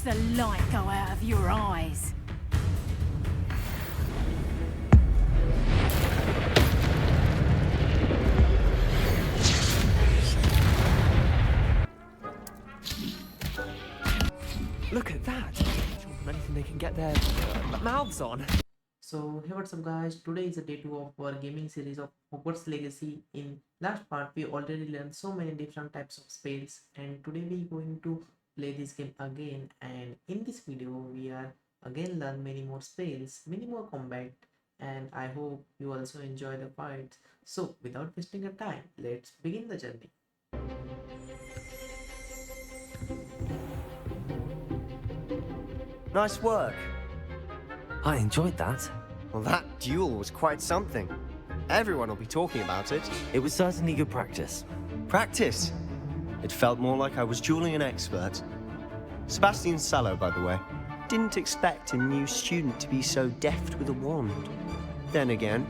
Watch the light go out of your eyes. Look at that! Anything they can get their mouths on. So hey, what's up guys, today is the day 2 of our gaming series of Hogwarts Legacy. In last part we already learned so many different types of spells, and today we're going to play this game again. And in this video we are again learn many more spells, many more combat, and I hope you also enjoy the fights. So without wasting your time, let's begin the journey. Nice work. I enjoyed that. Well, that duel was quite something. Everyone will be talking about it. It was certainly good practice. Practice? It felt more like I was dueling an expert. Sebastian Sallow, by the way. Didn't expect a new student to be so deft with a wand. Then again,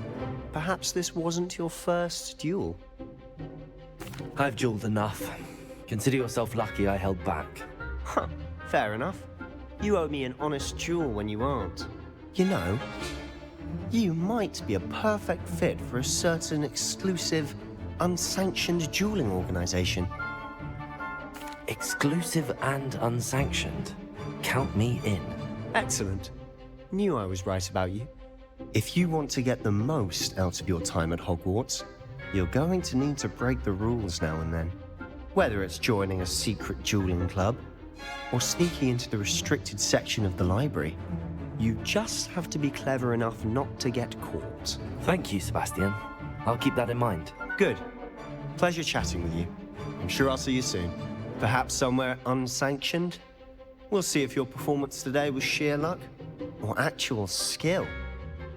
perhaps this wasn't your first duel. I've dueled enough. Consider yourself lucky I held back. Huh, fair enough. You owe me an honest duel when you aren't. You know, you might be a perfect fit for a certain exclusive, unsanctioned dueling organization. Exclusive and unsanctioned. Count me in. Excellent. Knew I was right about you. If you want to get the most out of your time at Hogwarts, you're going to need to break the rules now and then. Whether it's joining a secret dueling club, or sneaking into the restricted section of the library, you just have to be clever enough not to get caught. Thank you, Sebastian. I'll keep that in mind. Good. Pleasure chatting with you. I'm sure I'll see you soon. Perhaps somewhere unsanctioned? We'll see if your performance today was sheer luck or actual skill.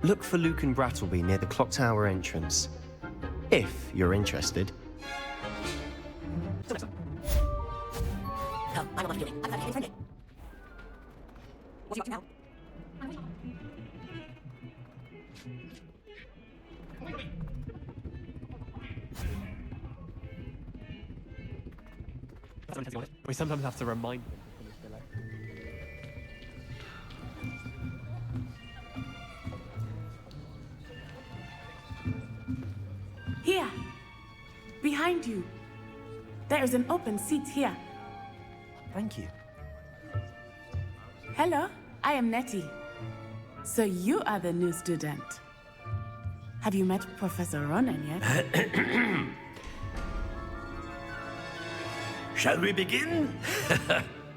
Look for Luke and Brattleby near the clock tower entrance, if you're interested. I'm not feeling. I'm not feeling. What's he up to now? We sometimes have to remind them. Here, behind you. There is an open seat here. Thank you. Hello, I am Nettie. So you are the new student. Have you met Professor Ronan yet? Shall we begin?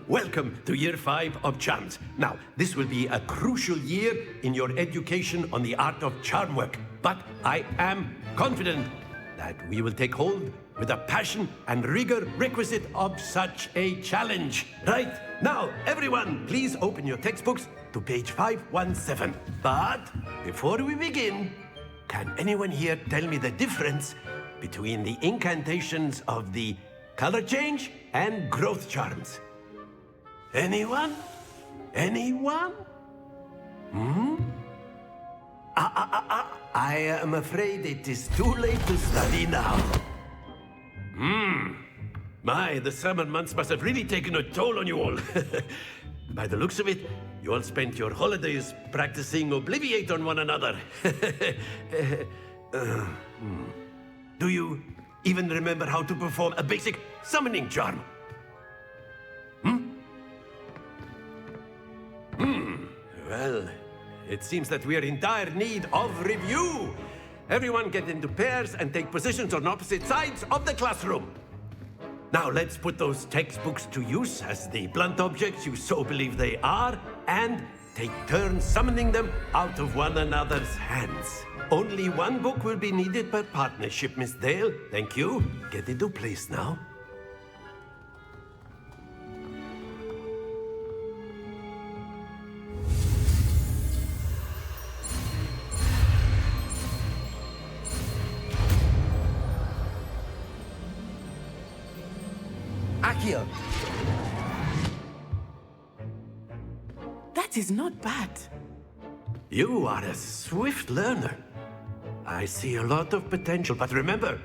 Welcome to Year 5 of Charms. Now, this will be a crucial year in your education on the art of charm work, but I am confident that we will take hold with the passion and rigor requisite of such a challenge. Right, now, everyone, please open your textbooks to page 517. But before we begin, can anyone here tell me the difference between the incantations of the color change and growth charms? Anyone? Anyone? I am afraid it is too late to study now. My, the summer months must have really taken a toll on you all. By the looks of it, you all spent your holidays practicing Obliviate on one another. Do you even remember how to perform a basic summoning charm? Well, it seems that we are in dire need of review. Everyone get into pairs and take positions on opposite sides of the classroom. Now let's put those textbooks to use as the blunt objects you so believe they are, and take turns summoning them out of one another's hands. Only one book will be needed per partnership, Miss Dale. Thank you. Get into place now. Accio! That is not bad. You are a swift learner. I see a lot of potential, but remember,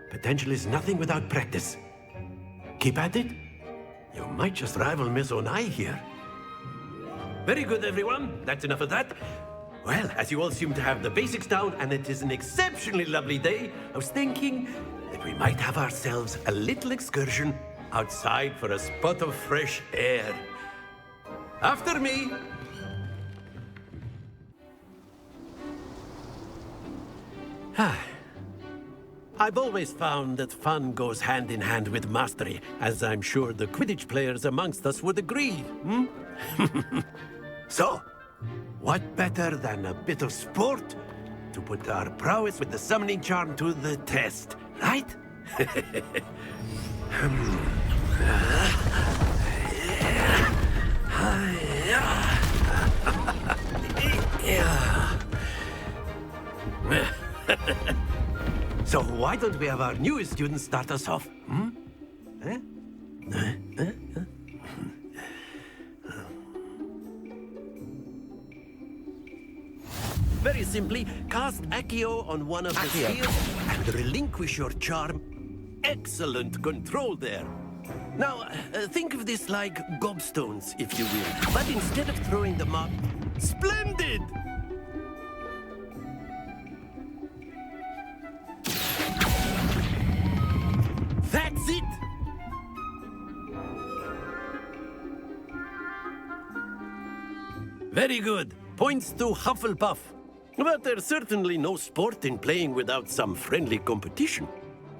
potential is nothing without practice. Keep at it, You might just rival Miss Onai here. Very good, everyone. That's enough of that. Well, as you all seem to have the basics down, and it is an exceptionally lovely day, I was thinking that we might have ourselves a little excursion outside for a spot of fresh air. After me. I've always found that fun goes hand in hand with mastery, as I'm sure the Quidditch players amongst us would agree. So, what better than a bit of sport to put our prowess with the summoning charm to the test, right? So why don't we have our newest student start us off? Very simply, cast Accio on one of the spheres and relinquish your charm. Excellent control there. Now, think of this like gobstones, if you will. But instead of throwing them up... Splendid! That's it! Very good. Points to Hufflepuff. But there's certainly no sport in playing without some friendly competition.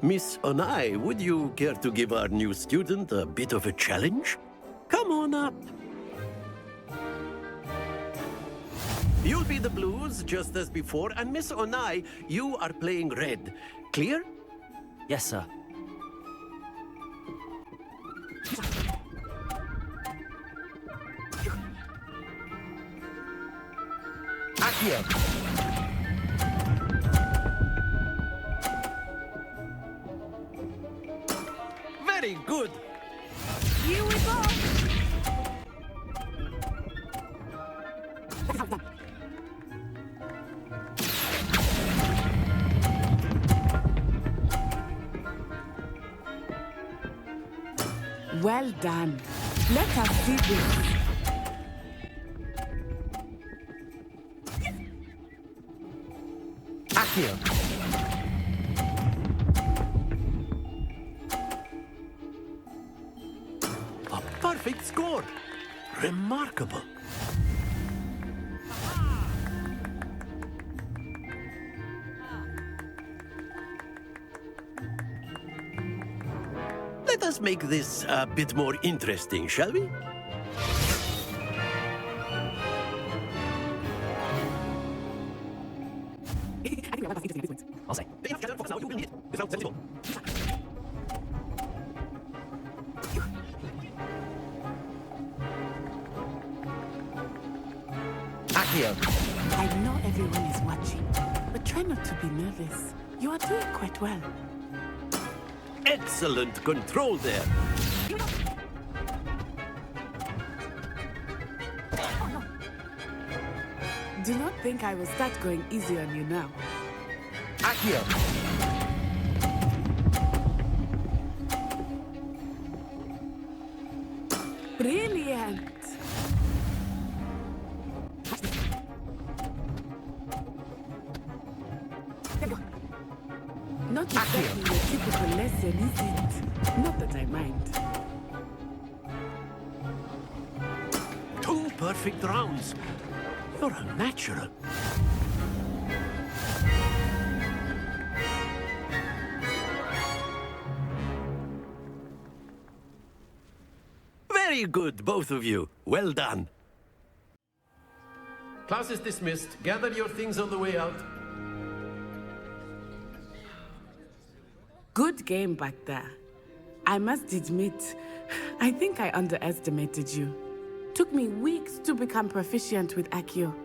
Miss Onai, would you care to give our new student a bit of a challenge? Come on up. You'll be the blues, just as before, and Miss Onai, you are playing red. Clear? Yes, sir. Accio. Very good. Here we go. Well done. Let us see this. Accio. A perfect score. Remarkable. Let us make this a bit more interesting, shall we? I'll say. Now you will need. This sounds sensible. Accio. I know everyone is watching, but try not to be nervous. You are doing quite well. Excellent control there. Do not think I will start going easy on you now. Accio. Brilliant! Not exactly your typical lesson, is it? Not that I mind. 2 perfect rounds. You're a natural. Very good, both of you. Well done. Class is dismissed. Gather your things on the way out. Good game back there. I must admit, I think I underestimated you. Took me weeks to become proficient with Accio.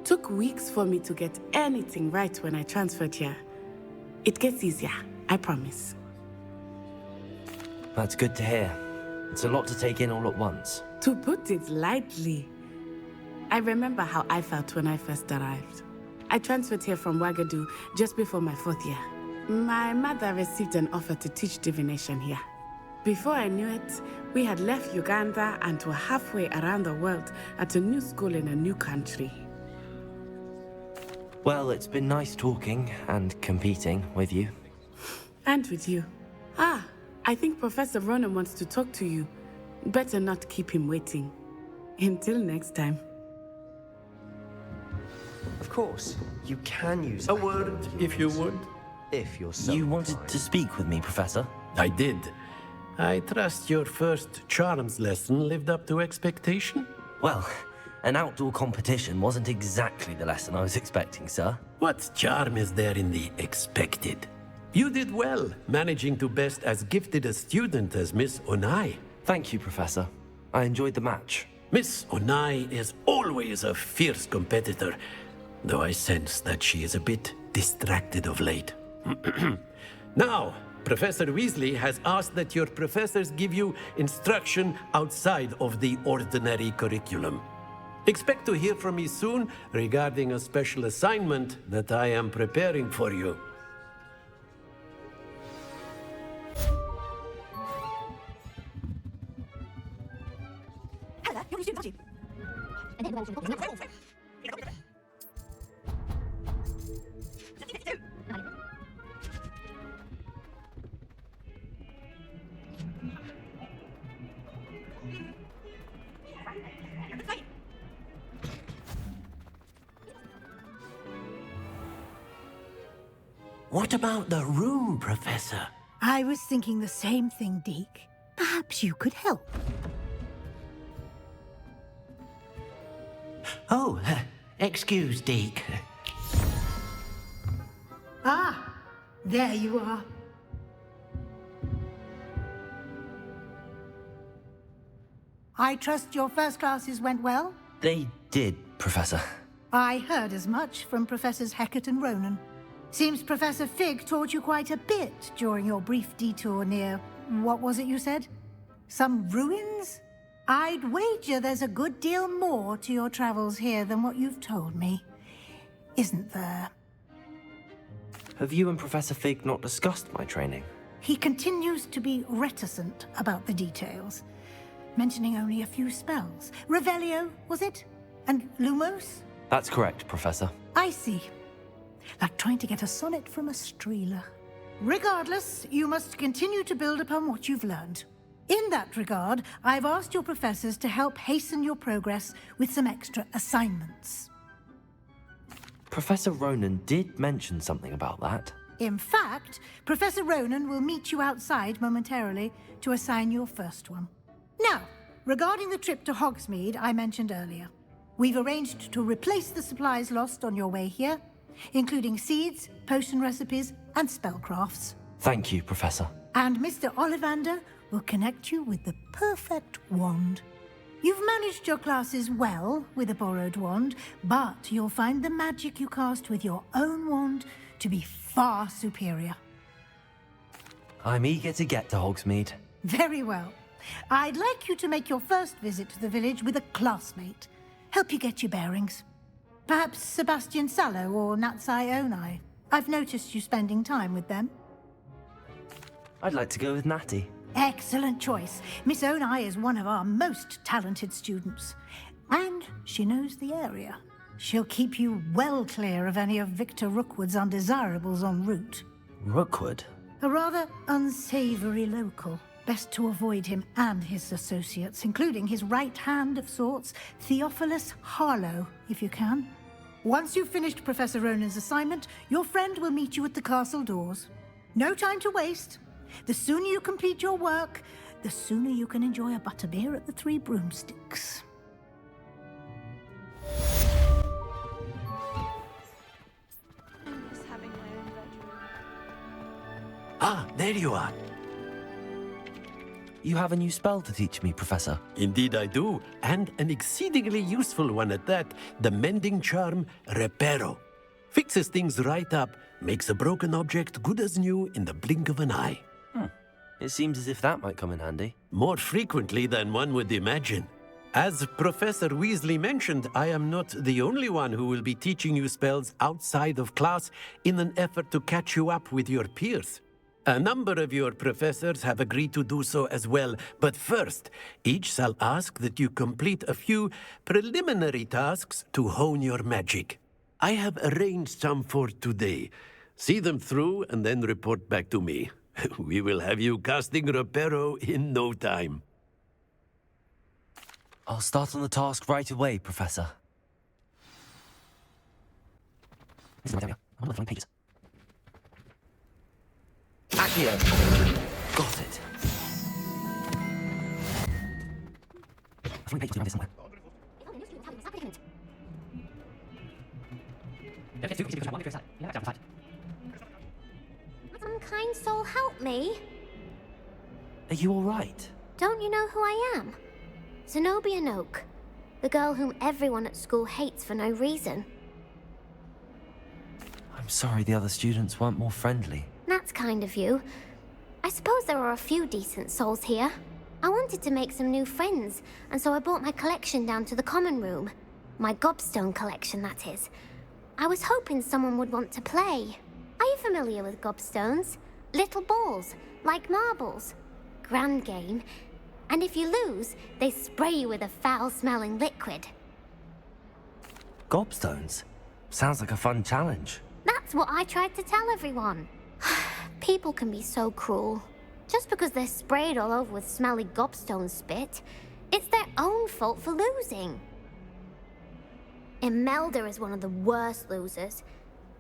Took weeks for me to get anything right when I transferred here. It gets easier, I promise. That's good to hear. It's a lot to take in all at once. To put it lightly, I remember how I felt when I first arrived. I transferred here from Wagadu just before my 4th year. My mother received an offer to teach divination here. Before I knew it, we had left Uganda and were halfway around the world at a new school in a new country. Well, it's been nice talking and competing with you. And with you. Ah, I think Professor Ronan wants to talk to you. Better not keep him waiting. Until next time. Of course, you can use A word, if you would. If you're so You wanted inclined. to speak with me, Professor? I did. I trust your first charms lesson lived up to expectation? Well, an outdoor competition wasn't exactly the lesson I was expecting, sir. What charm is there in the expected? You did well, managing to best as gifted a student as Miss Onai. Thank you, Professor. I enjoyed the match. Miss Onai is always a fierce competitor, though I sense that she is a bit distracted of late. Now, Professor Weasley has asked that your professors give you instruction outside of the ordinary curriculum. Expect to hear from me soon regarding a special assignment that I am preparing for you. Hello, you're a student, aren't you? What about the room, Professor? I was thinking the same thing, Deke. Perhaps you could help. Oh, excuse, Deke. Ah, there you are. I trust your first classes went well? They did, Professor. I heard as much from Professors Hecat and Ronan. Seems Professor Fig taught you quite a bit during your brief detour near... what was it you said? Some ruins? I'd wager there's a good deal more to your travels here than what you've told me. Isn't there? Have you and Professor Fig not discussed my training? He continues to be reticent about the details, mentioning only a few spells. Revelio, was it? And Lumos? That's correct, Professor. I see. Like trying to get a sonnet from a streeler. Regardless, you must continue to build upon what you've learned. In that regard, I've asked your professors to help hasten your progress with some extra assignments. Professor Ronan did mention something about that. In fact, Professor Ronan will meet you outside momentarily to assign your first one. Now, regarding the trip to Hogsmeade I mentioned earlier, we've arranged to replace the supplies lost on your way here, including seeds, potion recipes, and spellcrafts. Thank you, Professor. And Mr. Ollivander will connect you with the perfect wand. You've managed your classes well with a borrowed wand, but you'll find the magic you cast with your own wand to be far superior. I'm eager to get to Hogsmeade. Very well. I'd like you to make your first visit to the village with a classmate. Help you get your bearings. Perhaps Sebastian Sallow or Natsai Onai. I've noticed you spending time with them. I'd like to go with Natty. Excellent choice. Miss Onai is one of our most talented students. And she knows the area. She'll keep you well clear of any of Victor Rookwood's undesirables en route. Rookwood? A rather unsavory local. Best to avoid him and his associates, including his right hand of sorts, Theophilus Harlow, if you can. Once you've finished Professor Ronan's assignment, your friend will meet you at the castle doors. No time to waste. The sooner you complete your work, the sooner you can enjoy a butterbeer at the Three Broomsticks. Just having my own bedroom. Ah, there you are. You have a new spell to teach me, Professor. Indeed I do, and an exceedingly useful one at that, the mending charm Reparo. Fixes things right up, makes a broken object good as new in the blink of an eye. It seems as if that might come in handy. More frequently than one would imagine. As Professor Weasley mentioned, I am not the only one who will be teaching you spells outside of class in an effort to catch you up with your peers. A number of your professors have agreed to do so as well, but first, each shall ask that you complete a few preliminary tasks to hone your magic. I have arranged some for today. See them through and then report back to me. We will have you casting Reparo in no time. I'll start on the task right away, Professor. This is my area. I'm on the flying pages. Accio! Got it. The flying pages around here somewhere. Some kind soul help me. Are you all right? Don't you know who I am? Zenobia Noak, the girl whom everyone at school hates for no reason. I'm sorry the other students weren't more friendly. That's kind of you. I suppose there are a few decent souls here. I wanted to make some new friends, and so I brought my collection down to the common room. My gobstone collection, that is. I was hoping someone would want to play. Are you familiar with gobstones? Little balls, like marbles. Grand game. And if you lose, they spray you with a foul-smelling liquid. Gobstones? Sounds like a fun challenge. That's what I tried to tell everyone. People can be so cruel. Just because they're sprayed all over with smelly gobstone spit, it's their own fault for losing. Imelda is one of the worst losers.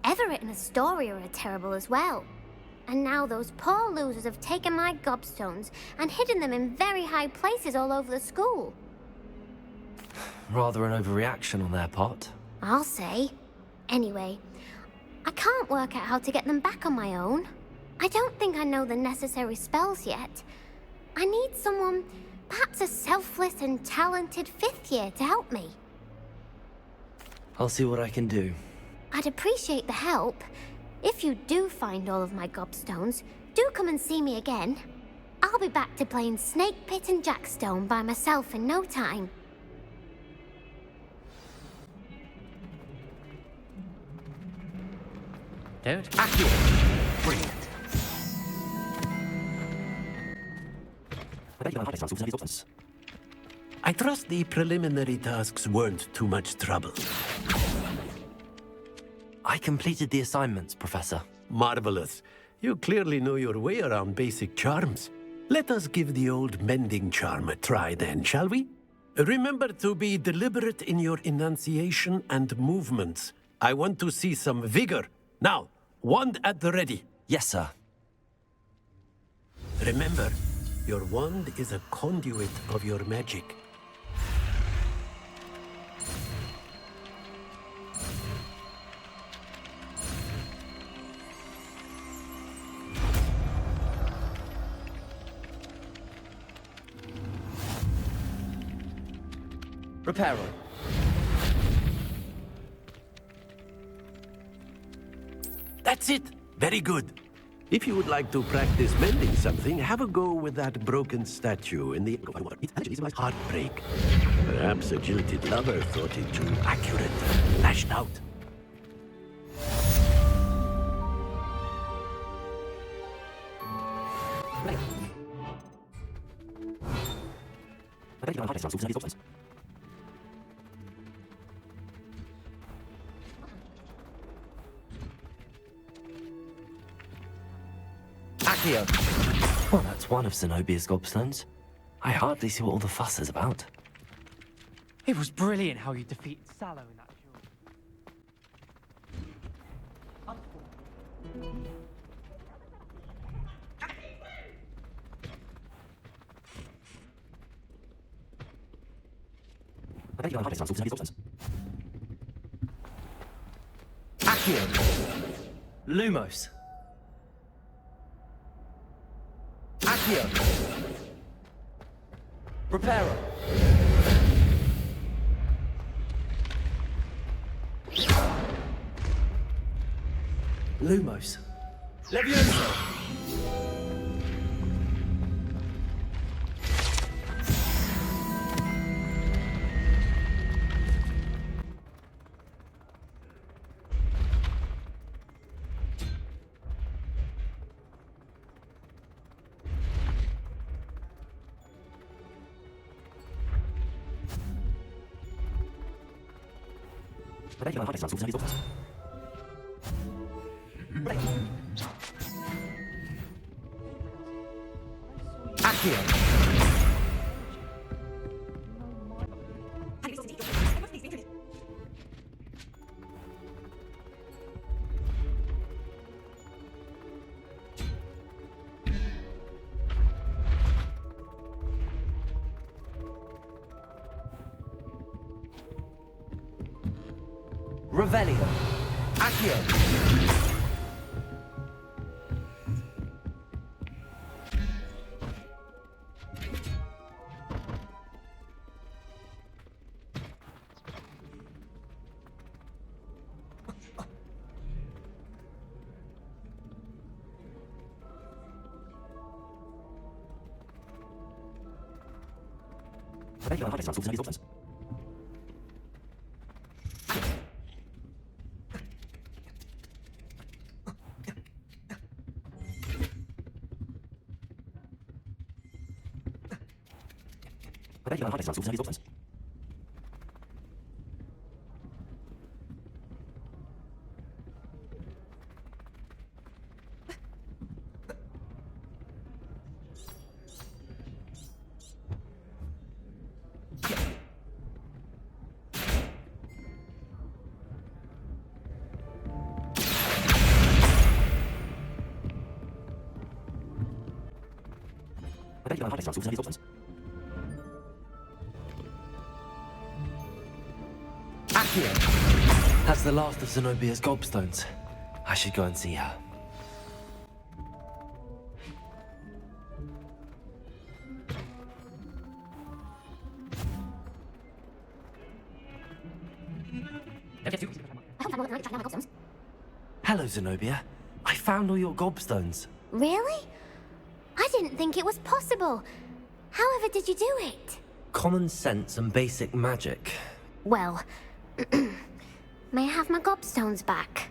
Everett and Astoria are terrible as well. And now those poor losers have taken my gobstones and hidden them in very high places all over the school. Rather an overreaction on their part. I'll say. Anyway, I can't work out how to get them back on my own. I don't think I know the necessary spells yet. I need someone, perhaps a selfless and talented 5th year to help me. I'll see what I can do. I'd appreciate the help. If you do find all of my gobstones, do come and see me again. I'll be back to playing Snake Pit and Jackstone by myself in no time. Don't. Accio! Brilliant. I bet you know how to solve these gobstones. I trust the preliminary tasks weren't too much trouble. I completed the assignments, Professor. Marvelous. You clearly know your way around basic charms. Let us give the old mending charm a try then, shall we? Remember to be deliberate in your enunciation and movements. I want to see some vigor. Now, wand at the ready. Yes, sir. Remember, your wand is a conduit of your magic. Reparo. That's it. Very good. If you would like to practice mending something, have a go with that broken statue in the heartbreak. Perhaps a jilted lover thought it too accurate, lashed out. I bet you know how to solve these gobstones. Accio! Well, that's one of Zenobia's gobstones. I hardly see what all the fuss is about. It was brilliant how you defeated Sallow in that duel. I bet you know how to solve these gobstones. Accio! Lumos! Accio! Reparo! Lumos! Levioso! Accio! Revelio. Accio! Accio! That's the last of Zenobia's gobstones. I should go and see her. Hello, Zenobia. I found all your gobstones. Really? I didn't think it was possible. However did you do it? Common sense and basic magic. Well, may I have my gobstones back?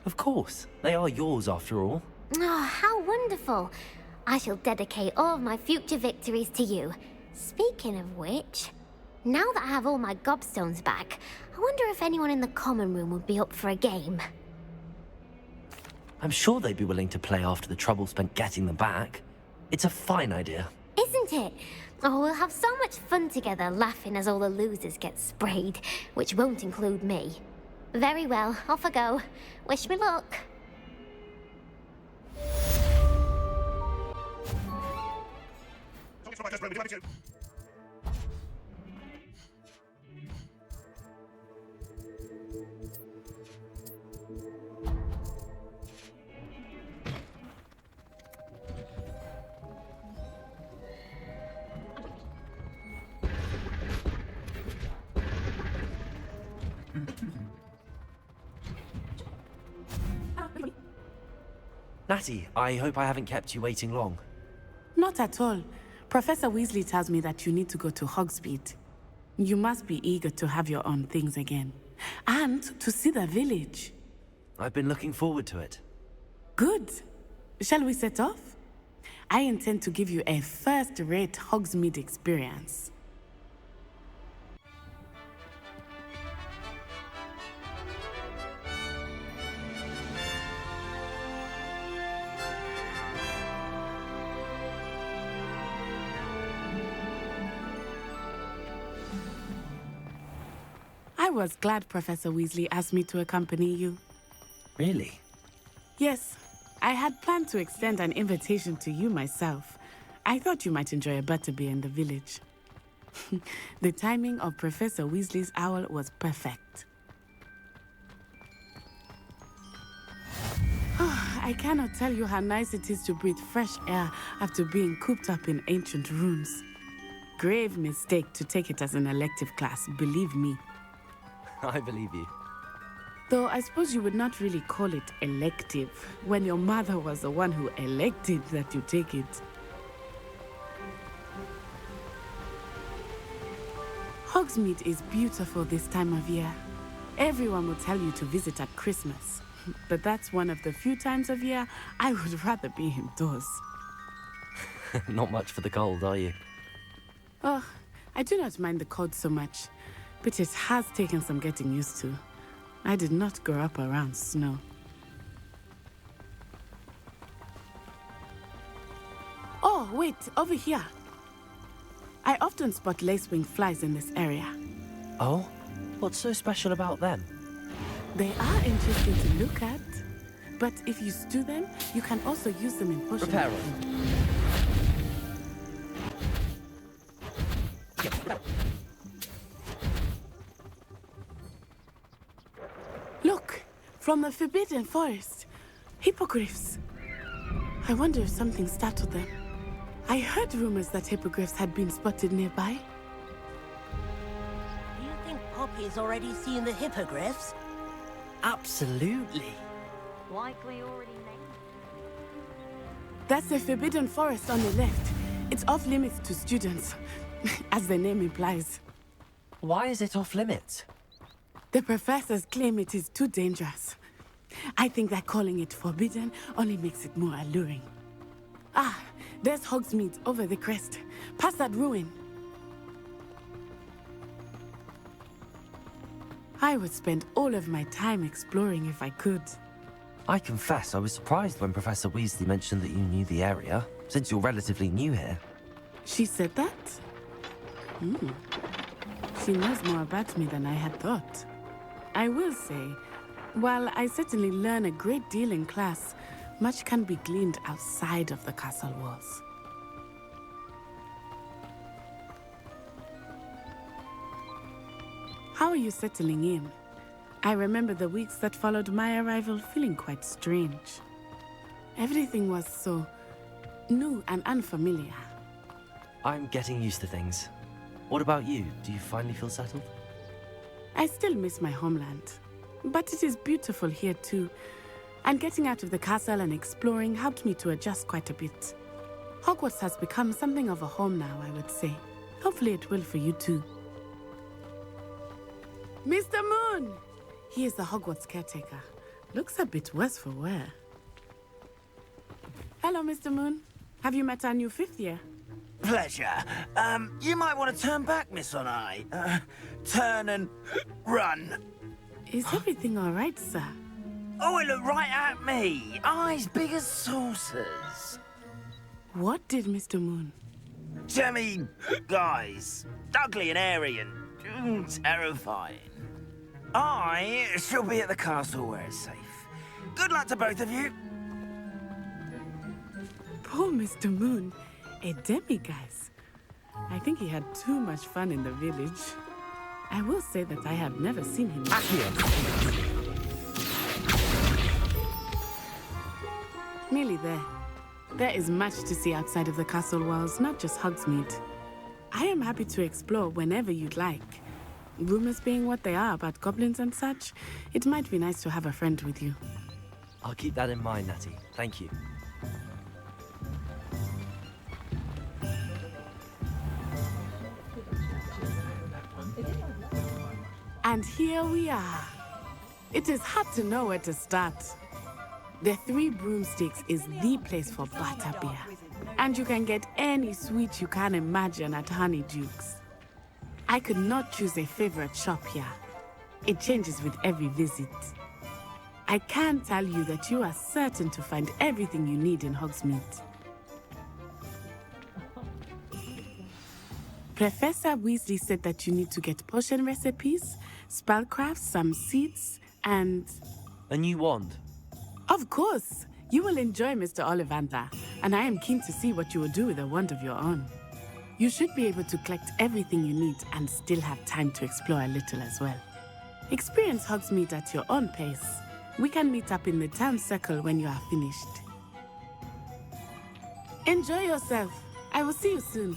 Of course. They are yours after all. Oh, how wonderful. I shall dedicate all of my future victories to you. Speaking of which, now that I have all my gobstones back, I wonder if anyone in the common room would be up for a game. I'm sure they'd be willing to play after the trouble spent getting them back. It's a fine idea. Isn't it? Oh, we'll have so much fun together laughing as all the losers get sprayed, which won't include me. Very well, off I go. Wish me luck. Natty, I hope I haven't kept you waiting long. Not at all. Professor Weasley tells me that you need to go to Hogsmeade. You must be eager to have your own things again. And to see the village. I've been looking forward to it. Good. Shall we set off? I intend to give you a first-rate Hogsmeade experience. I was glad Professor Weasley asked me to accompany you. Really? Yes, I had planned to extend an invitation to you myself. I thought you might enjoy a butterbeer in the village. The timing of Professor Weasley's owl was perfect. I cannot tell you how nice it is to breathe fresh air after being cooped up in ancient rooms. Grave mistake to take it as an elective class, believe me. I believe you. Though I suppose you would not really call it elective when your mother was the one who elected that you take it. Hogsmeade is beautiful this time of year. Everyone will tell you to visit at Christmas. But that's one of the few times of year I would rather be indoors. Not much for the cold, are you? Oh, I do not mind the cold so much. but it has taken some getting used to. I did not grow up around snow. Oh, wait, over here. I often spot lacewing flies in this area. Oh? What's so special about them? They are interesting to look at, but if you stew them, you can also use them in potion Prepare making. Look, from the Forbidden Forest. Hippogriffs. I wonder if something startled them. I heard rumors that hippogriffs had been spotted nearby. Do you think Poppy's already seen the hippogriffs? Absolutely. Like we already named. That's the Forbidden Forest on the left. It's off limits to students, as the name implies. Why is it off limits? The professors claim it is too dangerous. I think that calling it forbidden only makes it more alluring. Ah, there's Hogsmeade over the crest, past that ruin. I would spend all of my time exploring if I could. I confess I was surprised when Professor Weasley mentioned that you knew the area, since you're relatively new here. She said that? She knows more about me than I had thought. I will say, while I certainly learn a great deal in class, much can be gleaned outside of the castle walls. How are you settling in? I remember the weeks that followed my arrival feeling quite strange. Everything was so new and unfamiliar. I'm getting used to things. What about you? Do you finally feel settled? I still miss my homeland, but it is beautiful here too. And getting out of the castle and exploring helped me to adjust quite a bit. Hogwarts has become something of a home now, I would say. Hopefully it will for you too. Mr. Moon! He is the Hogwarts caretaker. Looks a bit worse for wear. Hello, Mr. Moon. Have you met our new fifth year? Pleasure. You might want to turn back, Miss Onai. Turn and run. Is everything all right, sir? Oh, it looked right at me. Eyes big as saucers. What did Mr. Moon? Jemmy guys. Ugly and airy and terrifying. I shall be at the castle where it's safe. Good luck to both of you. Poor Mr. Moon. A demiguise. I think he had too much fun in the village. I will say that I have never seen him. Nearly there. There is much to see outside of the castle walls, not just Hogsmeade. I am happy to explore whenever you'd like. Rumors being what they are about goblins and such, it might be nice to have a friend with you. I'll keep that in mind, Natty. Thank you. And here we are. It is hard to know where to start. The Three Broomsticks is the place for butterbeer. And you can get any sweet you can imagine at Honeydukes. I could not choose a favorite shop here. It changes with every visit. I can tell you that you are certain to find everything you need in Hogsmeade. Professor Weasley said that you need to get potion recipes, spellcrafts, some seeds, and... A new wand? Of course! You will enjoy Mr. Ollivander, and I am keen to see what you will do with a wand of your own. You should be able to collect everything you need and still have time to explore a little as well. Experience Hogsmeade at your own pace. We can meet up in the town circle when you are finished. Enjoy yourself. I will see you soon.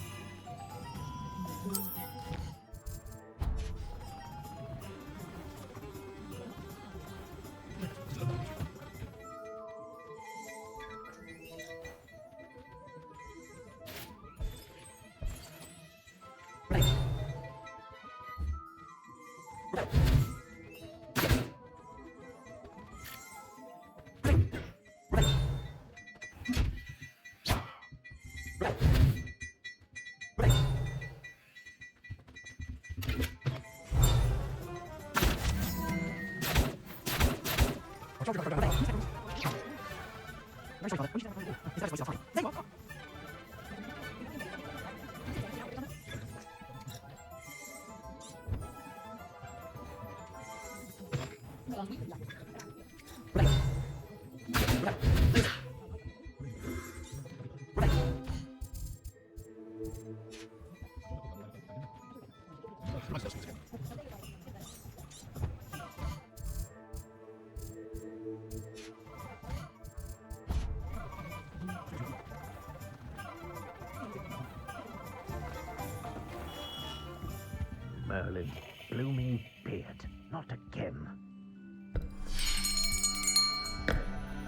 Merlin, blooming beard, not again.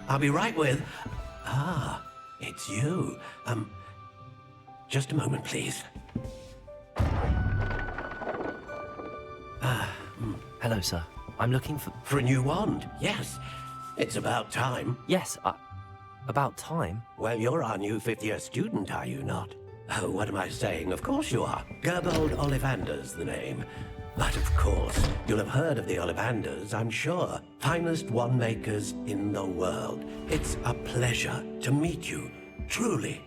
I'll be right with... Ah, it's you. Just a moment, please. Hello, sir. I'm looking for... For a new wand, yes. It's about time. Yes, about time? Well, you're our new fifth-year student, are you not? Oh, what am I saying? Of course you are. Gerbold Ollivander's the name. But of course, you'll have heard of the Ollivanders, I'm sure. Finest wand makers in the world. It's a pleasure to meet you, truly.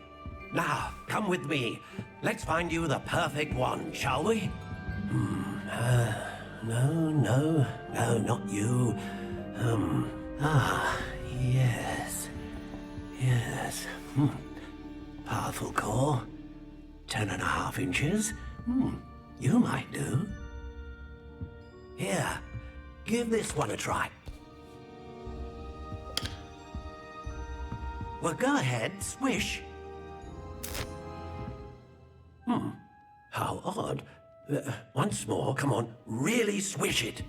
Now, come with me. Let's find you the perfect wand, shall we? No, not you. Yes. Powerful core. 10.5 inches. You might do. Here, give this one a try. Well, go ahead, swish. How odd. Once more, come on, really swish it.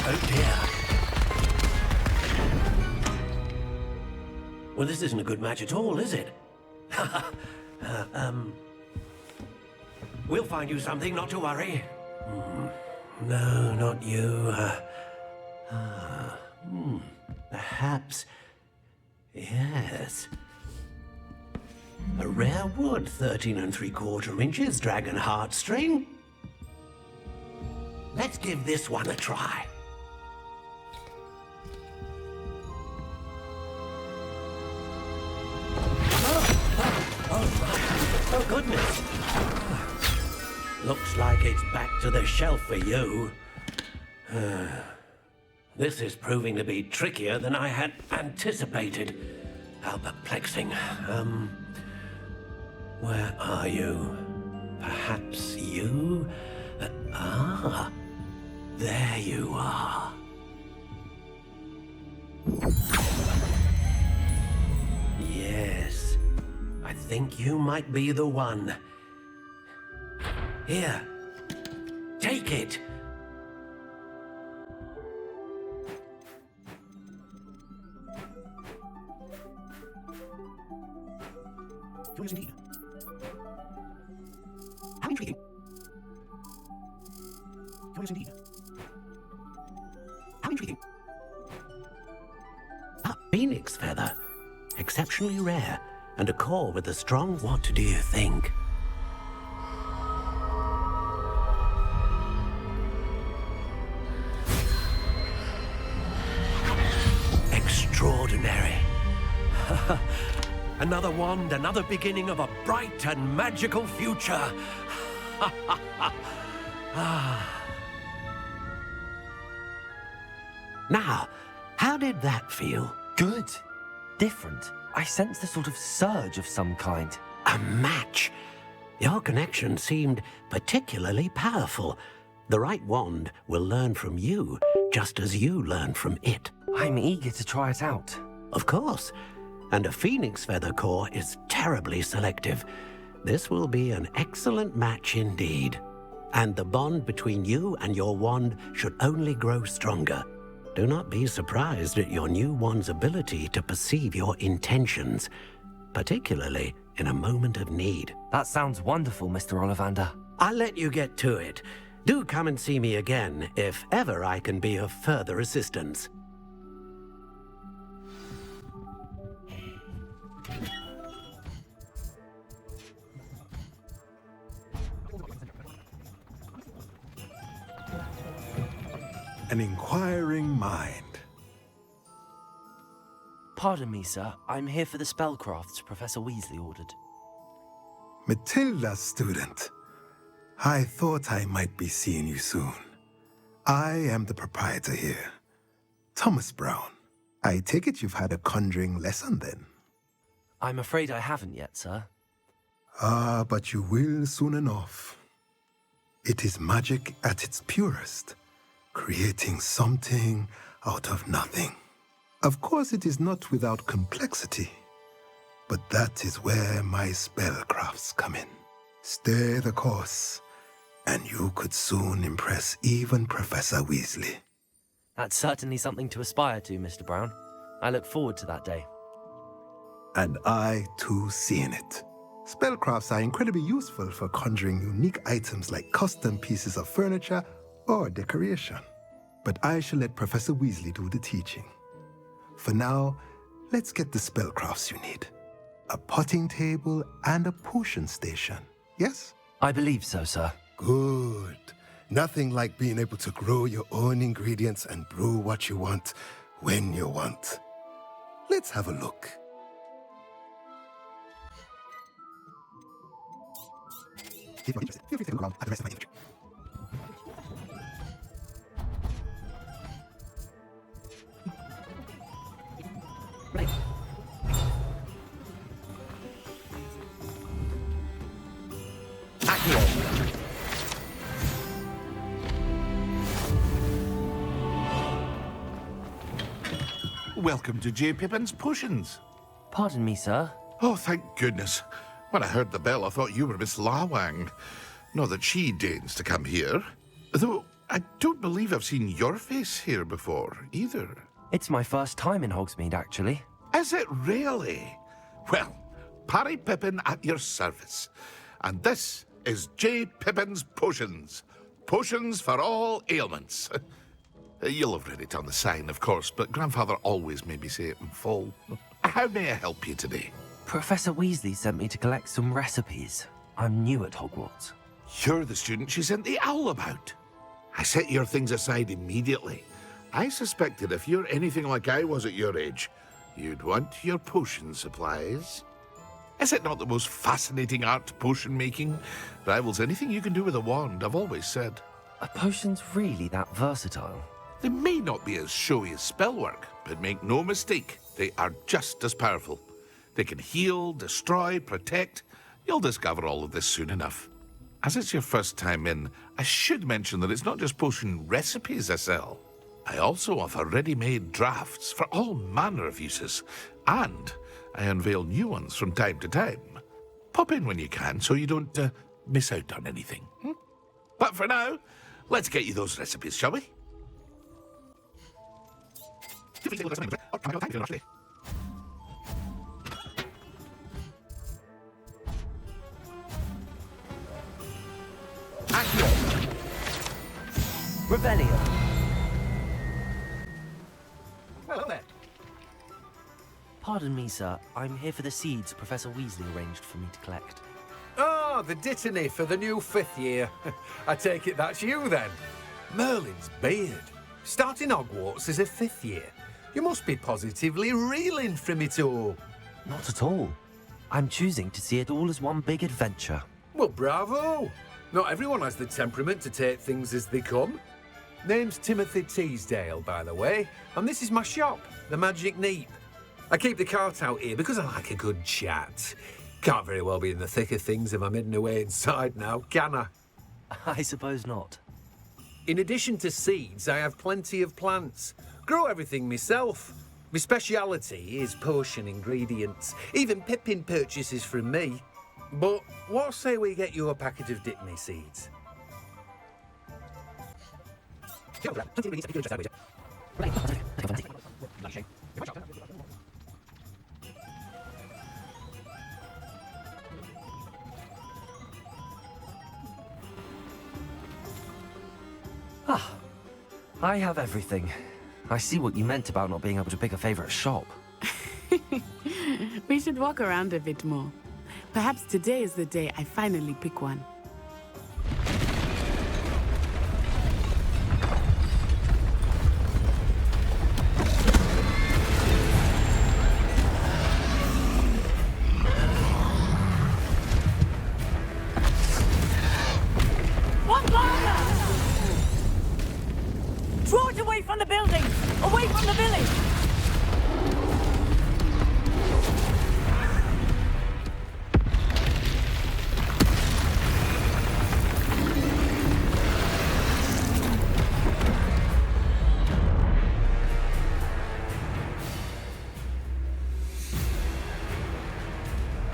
Oh dear. Well, this isn't a good match at all, is it? We'll find you something, not to worry. No, not you. Perhaps... Yes. A rare wood, 13 3/4 inches, dragon heartstring. Let's give this one a try. Oh, goodness. Looks like it's back to the shelf for you. This is proving to be trickier than I had anticipated. How perplexing. Where are you? Perhaps you? There you are. Yes, I think you might be the one. Here, take it. Yours indeed. How intriguing. Yours indeed. How intriguing. A phoenix feather. Exceptionally rare. And a core with a strong... What do you think? Extraordinary. Another wand, another beginning of a bright and magical future. Now, how did that feel? Good. Different. I sensed a sort of surge of some kind. A match. Your connection seemed particularly powerful. The right wand will learn from you, just as you learn from it. I'm eager to try it out. Of course. And a phoenix feather core is terribly selective. This will be an excellent match indeed. And the bond between you and your wand should only grow stronger. Do not be surprised at your new wand's ability to perceive your intentions, particularly in a moment of need. That sounds wonderful, Mr. Ollivander. I'll let you get to it. Do come and see me again if ever I can be of further assistance. an inquiring mind. Pardon me, sir. I'm here for the spellcrafts Professor Weasley ordered. Matilda, student. I thought I might be seeing you soon. I am the proprietor here, Thomas Brown. I take it you've had a conjuring lesson then? I'm afraid I haven't yet, sir. Ah, but you will soon enough. It is magic at its purest, creating something out of nothing. Of course, it is not without complexity, but that is where my spellcrafts come in. Stay the course, and you could soon impress even Professor Weasley. That's certainly something to aspire to, Mr. Brown. I look forward to that day. And I, too, see in it. Spellcrafts are incredibly useful for conjuring unique items like custom pieces of furniture or decoration. But I shall let Professor Weasley do the teaching. For now, let's get the spellcrafts you need. A potting table and a potion station, yes? I believe so, sir. Good. Nothing like being able to grow your own ingredients and brew what you want when you want. Let's have a look. If you're interested, feel free to look around at the rest of my inventory. Welcome to J. Pippin's Potions. Pardon me, sir. Oh, thank goodness. When I heard the bell, I thought you were Miss Lawang. Not that she deigns to come here. Though, I don't believe I've seen your face here before, either. It's my first time in Hogsmeade, actually. Is it really? Well, Parry Pippin at your service. And this is J. Pippin's Potions. Potions for all ailments. You'll have read it on the sign, of course, but Grandfather always made me say it in full. How may I help you today? Professor Weasley sent me to collect some recipes. I'm new at Hogwarts. You're the student she sent the owl about. I set your things aside immediately. I suspected if you're anything like I was at your age, you'd want your potion supplies. Is it not the most fascinating art, potion making? Rivals anything you can do with a wand, I've always said. Are potions really that versatile? They may not be as showy as spellwork, but make no mistake, they are just as powerful. They can heal, destroy, protect. You'll discover all of this soon enough. As it's your first time in, I should mention that it's not just potion recipes I sell. I also offer ready-made drafts for all manner of uses, and I unveil new ones from time to time. Pop in when you can so you don't miss out on anything. But for now, let's get you those recipes, shall we? Rebellion. Hello there. Pardon me, sir. I'm here for the seeds Professor Weasley arranged for me to collect. Ah, the dittany for the new 5th year. I take it that's you, then. Merlin's beard. Starting Hogwarts as a 5th year. You must be positively reeling from it all. Not at all. I'm choosing to see it all as one big adventure. Well, bravo. Not everyone has the temperament to take things as they come. Name's Timothy Teasdale, by the way, and this is my shop, the Magic Neep. I keep the cart out here because I like a good chat. Can't very well be in the thick of things if I'm hidden away inside now, can I? I suppose not. In addition to seeds, I have plenty of plants. Grow everything myself. My speciality is potion ingredients. Even Pippin purchases from me. But what say we get you a packet of Dittany seeds? Ah, I have everything. I see what you meant about not being able to pick a favorite shop. We should walk around a bit more. Perhaps today is the day I finally pick one. Draw it away from the building! Away from the village!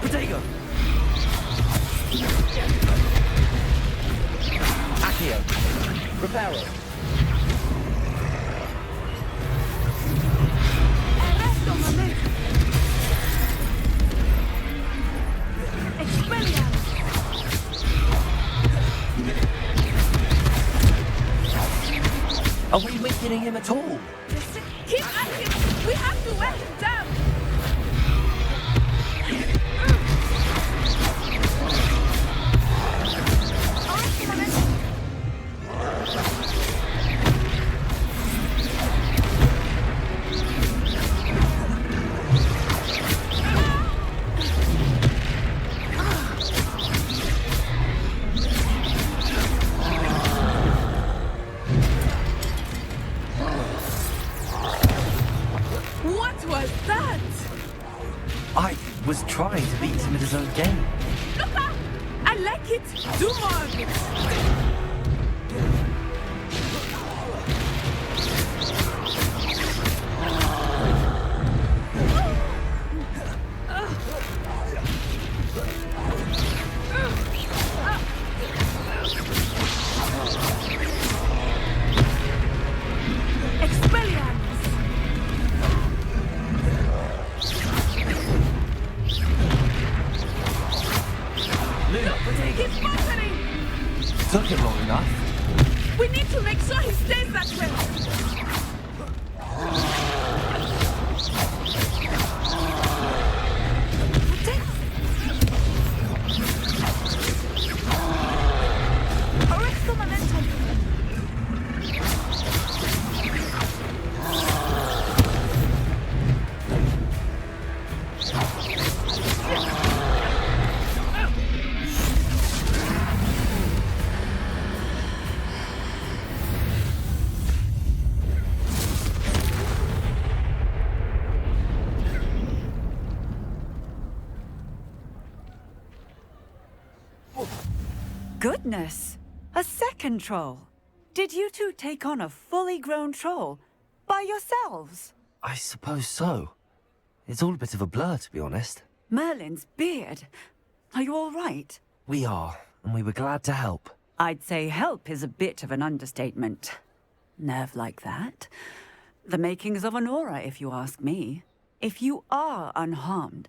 Potato! Accio! Reparo! Arresto momento! Expelliarmus! Are we weakening him at all? Keep at him! We have to wear him down! Arresto momento! What was that? I was trying to beat him at his own game. Look up! I like it. Do more of it. Expelliarmus! He's fighting! Took him long enough. We need to make sure he stays that way. Arresto momento! Goodness! A second troll! Did you two take on a fully grown troll? By yourselves? I suppose so. It's all a bit of a blur, to be honest. Merlin's beard. Are you all right? We are, and we were glad to help. I'd say help is a bit of an understatement. Nerve like that. The makings of an aura, if you ask me. If you are unharmed,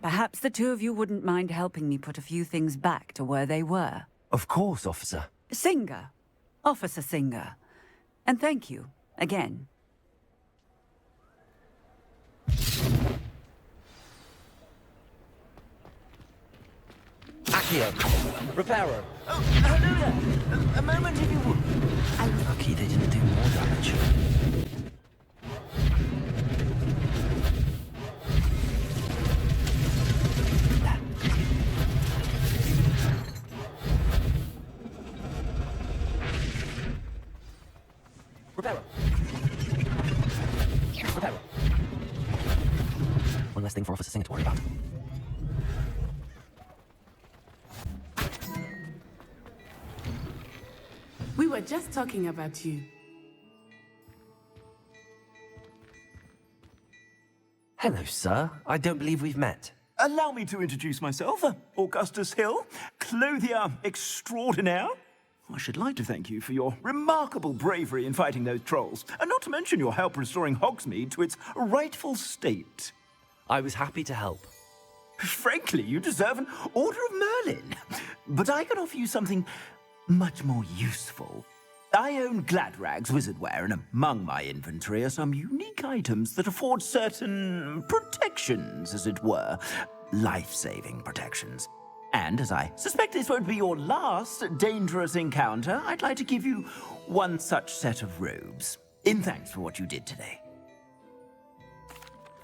perhaps the two of you wouldn't mind helping me put a few things back to where they were. Of course, officer. Singer. Officer Singer. And thank you, again. Accio! Reparo! Oh, hello there. A moment if you would. I'm lucky they didn't do more damage. Reparo! Reparo! One less thing for Officer Singer to worry about. We were just talking about you. Hello, sir. I don't believe we've met. Allow me to introduce myself, Augustus Hill, clothier extraordinaire. I should like to thank you for your remarkable bravery in fighting those trolls, and not to mention your help restoring Hogsmeade to its rightful state. I was happy to help. Frankly, you deserve an Order of Merlin. But I can offer you something much more useful. I own Gladrag's wizardware, and among my inventory are some unique items that afford certain protections, as it were. Life-saving protections. And as I suspect this won't be your last dangerous encounter, I'd like to give you one such set of robes, in thanks for what you did today.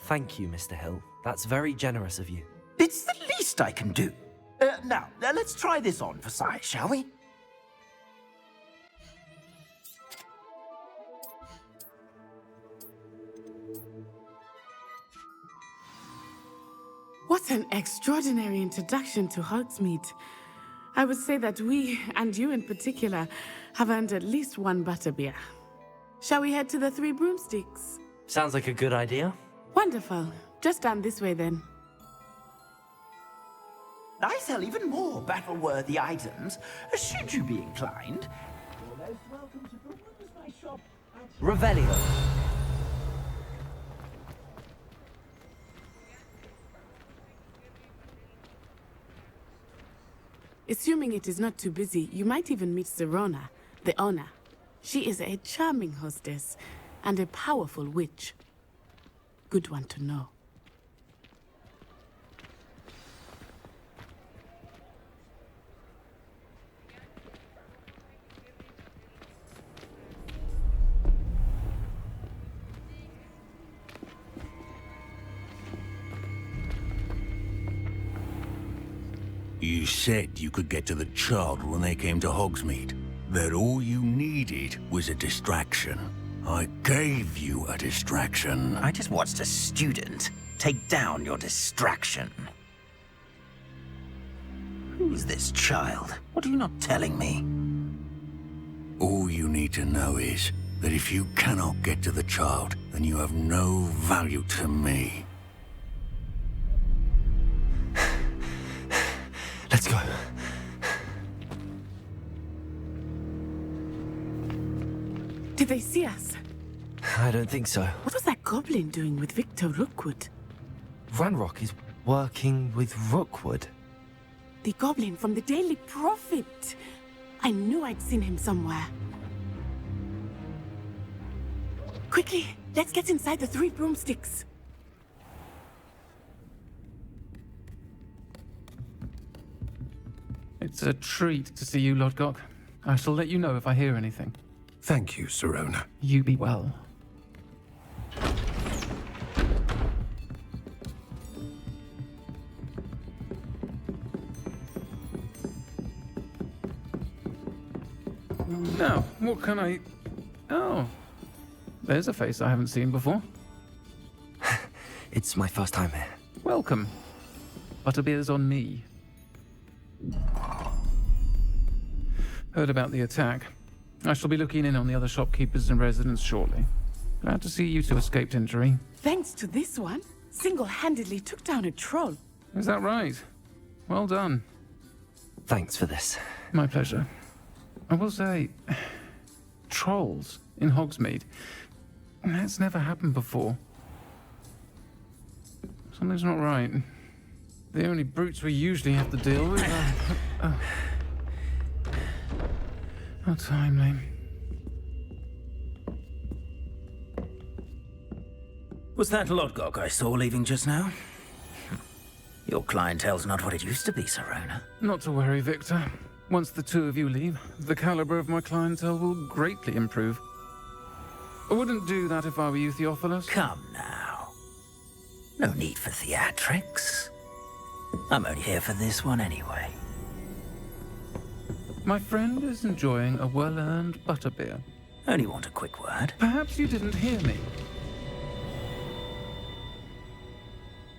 Thank you, Mr. Hill. That's very generous of you. It's the least I can do. Now, let's try this on for size, shall we? What an extraordinary introduction to Hogsmeade. I would say that we, and you in particular, have earned at least one butterbeer. Shall we head to the Three Broomsticks? Sounds like a good idea. Wonderful. Just down this way then. I sell even more battle-worthy items, should you be inclined. You're most welcome to peruse my shop at Revelio. Assuming it is not too busy, you might even meet Sirona, the owner. She is a charming hostess and a powerful witch. Good one to know. You said you could get to the child when they came to Hogsmeade. That all you needed was a distraction. I gave you a distraction. I just watched a student take down your distraction. Who's this child? What are you not telling me? All you need to know is that if you cannot get to the child, then you have no value to me. Let's go. Did they see us? I don't think so. What was that goblin doing with Victor Rookwood? Ranrock is working with Rookwood. The goblin from the Daily Prophet. I knew I'd seen him somewhere. Quickly, let's get inside the Three Broomsticks. It's a treat to see you, Lodgok. I shall let you know if I hear anything. Thank you, Sirona. You be well. Now, what can I... Oh, there's a face I haven't seen before. It's my first time here. Welcome. Butterbeer's on me. Heard about the attack. I shall be looking in on the other shopkeepers and residents shortly. Glad to see you two escaped injury. Thanks to this one, single-handedly took down a troll. Is that right? Well done. Thanks for this. My pleasure. I will say, trolls in Hogsmeade. That's never happened before. Something's not right. The only brutes we usually have to deal with are... How timely. Was that Lodgok I saw leaving just now? Your clientele's not what it used to be, Sirona. Not to worry, Victor. Once the two of you leave, the caliber of my clientele will greatly improve. I wouldn't do that if I were you, Theophilus. Come now. No need for theatrics. I'm only here for this one anyway. My friend is enjoying a well-earned butterbeer. Only want a quick word. Perhaps you didn't hear me.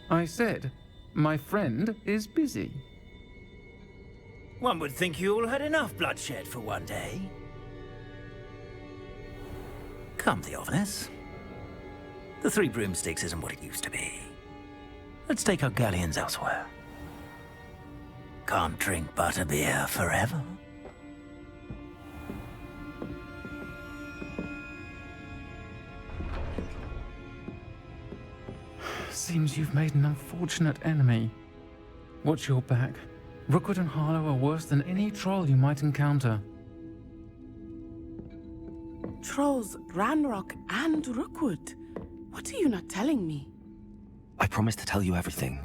I said, my friend is busy. One would think you all had enough bloodshed for one day. Come, Theophilus. The Three Broomsticks isn't what it used to be. Let's take our galleons elsewhere. Can't drink butterbeer forever. Seems you've made an unfortunate enemy. Watch your back. Rookwood and Harlow are worse than any troll you might encounter. Trolls, Ranrock, and Rookwood. What are you not telling me? I promise to tell you everything,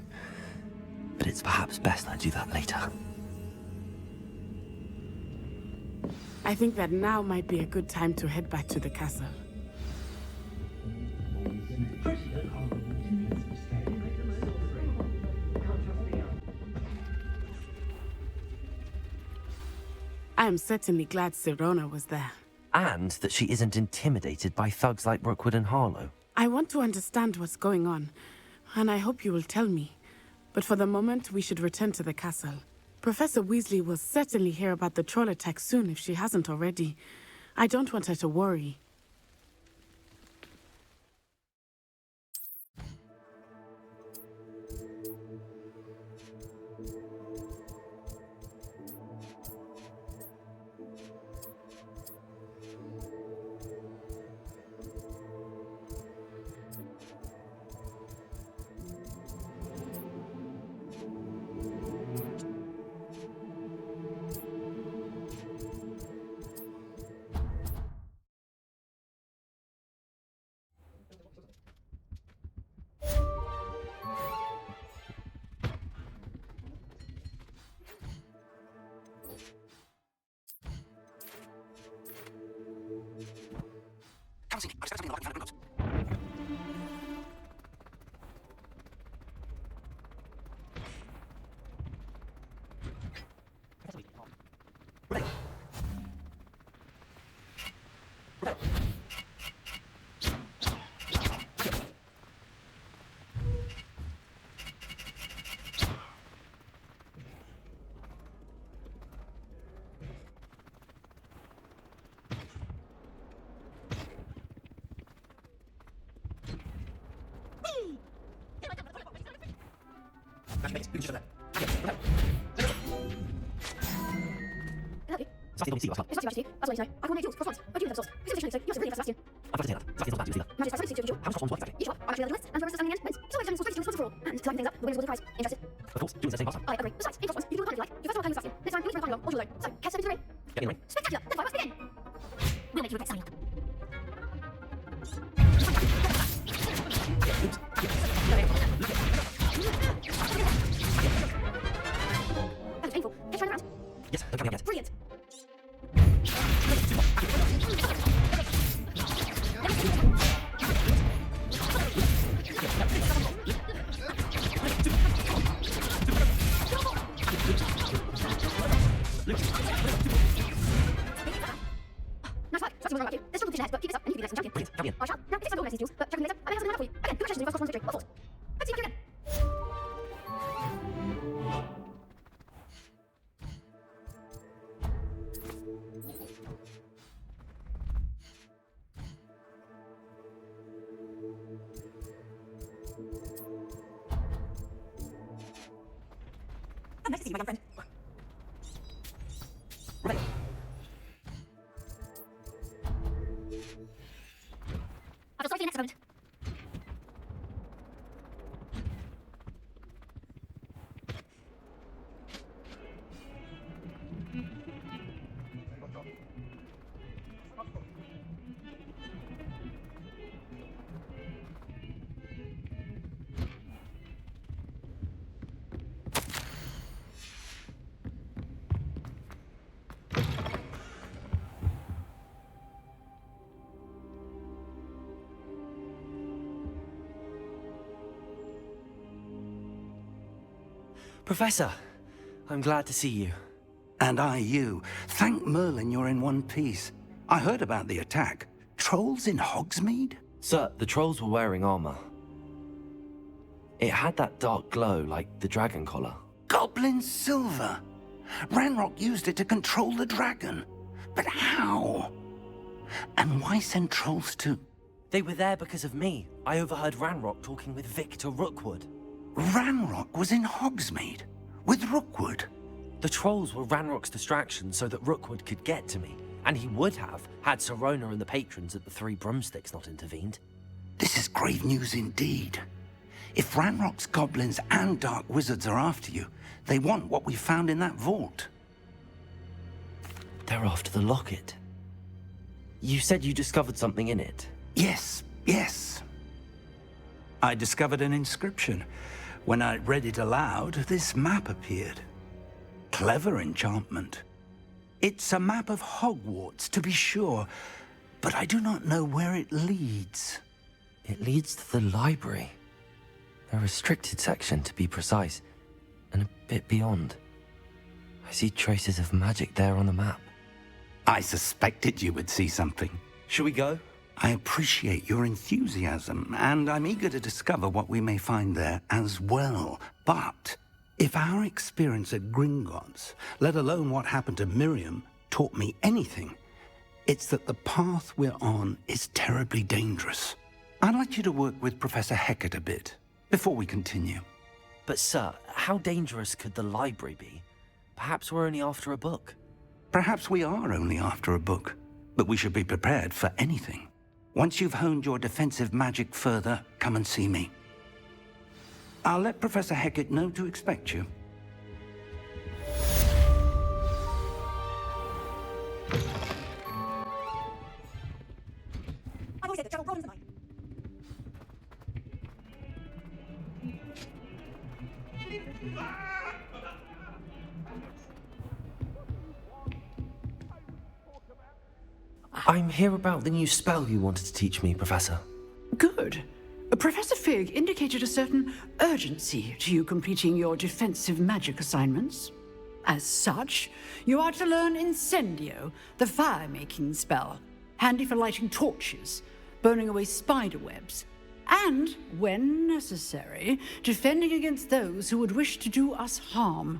but it's perhaps best I do that later. I think that now might be a good time to head back to the castle. I am certainly glad Sirona was there. And that she isn't intimidated by thugs like Rookwood and Harlow. I want to understand what's going on, and I hope you will tell me. But for the moment, we should return to the castle. Professor Weasley will certainly hear about the troll attack soon if she hasn't already. I don't want her to worry. Nice to see you, my young friend. I feel sorry for you next moment. Professor, I'm glad to see you. And I you. Thank Merlin you're in one piece. I heard about the attack. Trolls in Hogsmeade? Sir, the trolls were wearing armor. It had that dark glow like the dragon collar. Goblin silver! Ranrock used it to control the dragon. But how? And why send trolls to... They were there because of me. I overheard Ranrock talking with Victor Rookwood. Ranrock was in Hogsmeade? With Rookwood? The trolls were Ranrock's distraction so that Rookwood could get to me. And he would have, had Sirona and the patrons at the Three Broomsticks not intervened. This is grave news indeed. If Ranrock's goblins and dark wizards are after you, they want what we found in that vault. They're after the locket. You said you discovered something in it. Yes. I discovered an inscription. When I read it aloud, this map appeared. Clever enchantment. It's a map of Hogwarts, to be sure, but I do not know where it leads. It leads to the library. A restricted section, to be precise, and a bit beyond. I see traces of magic there on the map. I suspected you would see something. Shall we go? I appreciate your enthusiasm, and I'm eager to discover what we may find there as well. But if our experience at Gringotts, let alone what happened to Miriam, taught me anything, it's that the path we're on is terribly dangerous. I'd like you to work with Professor Hecat a bit before we continue. But sir, how dangerous could the library be? Perhaps we're only after a book. Perhaps we are only after a book, but we should be prepared for anything. Once you've honed your defensive magic further, come and see me. I'll let Professor Hecat know to expect you. I've always said that travel problems are mine. I'm here about the new spell you wanted to teach me, Professor. Good. Professor Fig indicated a certain urgency to you completing your defensive magic assignments. As such, you are to learn Incendio, the fire-making spell, handy for lighting torches, burning away spider webs, and, when necessary, defending against those who would wish to do us harm.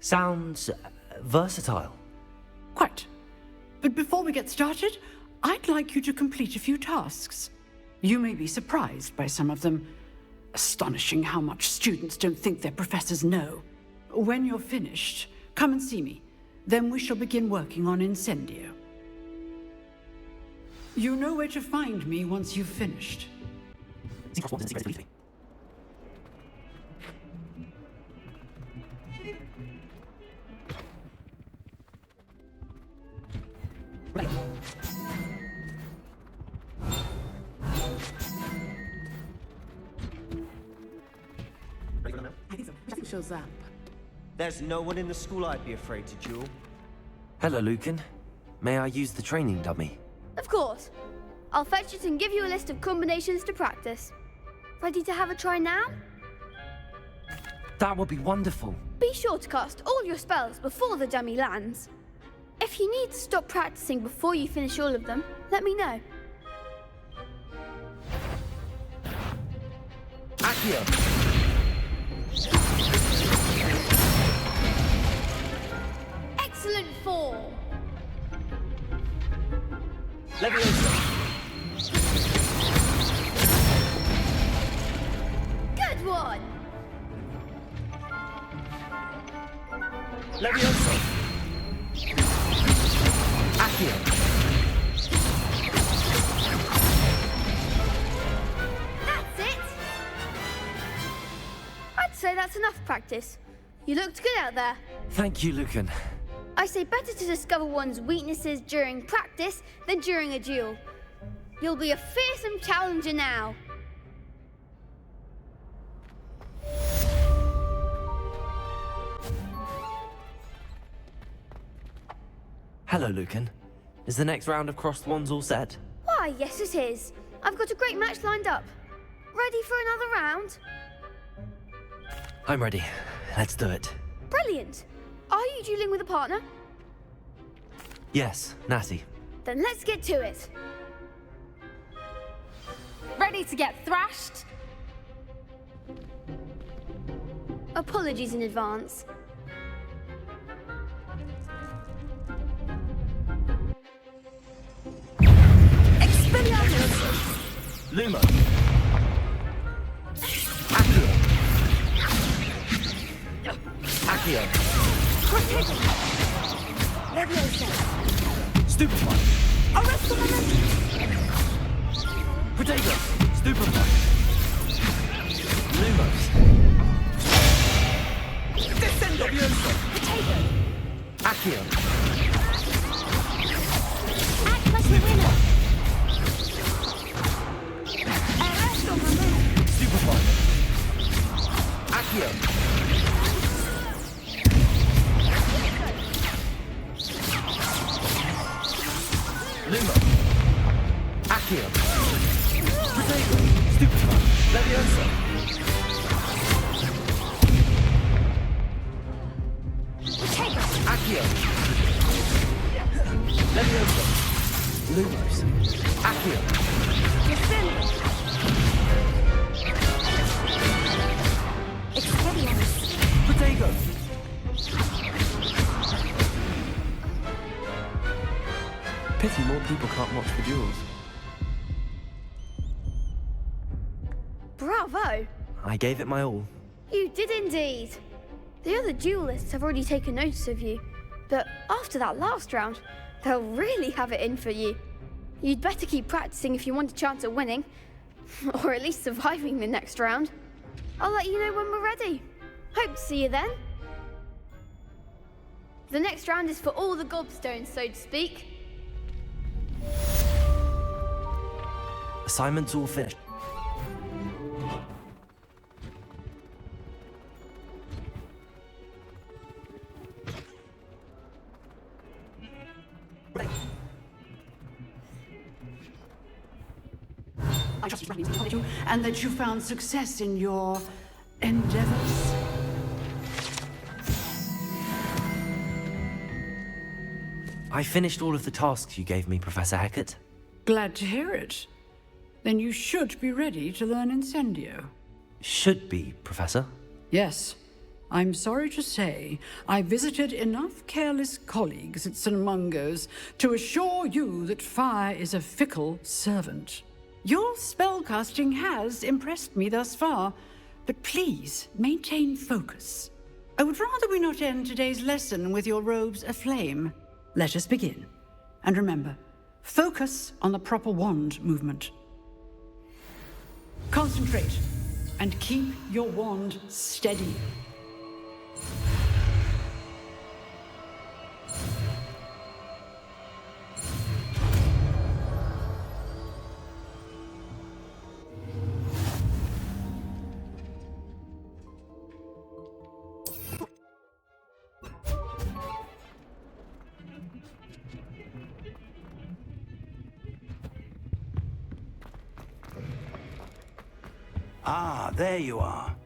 Sounds versatile. Quite. But before we get started, I'd like you to complete a few tasks. You may be surprised by some of them. Astonishing how much students don't think their professors know. When you're finished, come and see me. Then we shall begin working on Incendio. You know where to find me once you've finished. Shows up. There's no one in the school I'd be afraid to duel. Hello, Lucan. May I use the training dummy? Of course. I'll fetch it and give you a list of combinations to practice. Ready to have a try now? That would be wonderful. Be sure to cast all your spells before the dummy lands. If you need to stop practicing before you finish all of them, let me know. Accio! Excellent form! Leviosa! Good one! Leviosa! Accio! That's it! I'd say that's enough practice. You looked good out there. Thank you, Lucan. I say better to discover one's weaknesses during practice than during a duel. You'll be a fearsome challenger now. Hello, Lucan. Is the next round of crossed wands all set? Why, yes it is. I've got a great match lined up. Ready for another round? I'm ready. Let's do it. Brilliant. Are you dueling with a partner? Yes, Natty. Then let's get to it. Ready to get thrashed? Apologies in advance. Expelliarmus! Luma! Accio! Accio! Leviosa! Stupefy! Arrest the momentum! Protego! Stupefy! Lumos! Descendo! Leviosa! Potato! Accio! Act like a winner! Arresto momentum! Stupefy! Accio! Luma! Accio! Protego! Stupefy! Leviosa! Potato! Accio! Leviosa! Lumos. Accio. Expelliarmus. Protego. Pity more people can't watch the duels. Bravo! I gave it my all. You did indeed. The other duelists have already taken notice of you, but after that last round, they'll really have it in for you. You'd better keep practicing if you want a chance at winning, or at least surviving the next round. I'll let you know when we're ready. Hope to see you then. The next round is for all the gobstones, so to speak. Assignment's all finished. I trust you, and that you found success in your endeavors. I finished all of the tasks you gave me, Professor Hecat. Glad to hear it. Then you should be ready to learn Incendio. Should be, Professor. Yes. I'm sorry to say, I visited enough careless colleagues at St. Mungo's to assure you that fire is a fickle servant. Your spellcasting has impressed me thus far, but please maintain focus. I would rather we not end today's lesson with your robes aflame. Let us begin. And remember, focus on the proper wand movement. Concentrate, and keep your wand steady. Ah, there you are.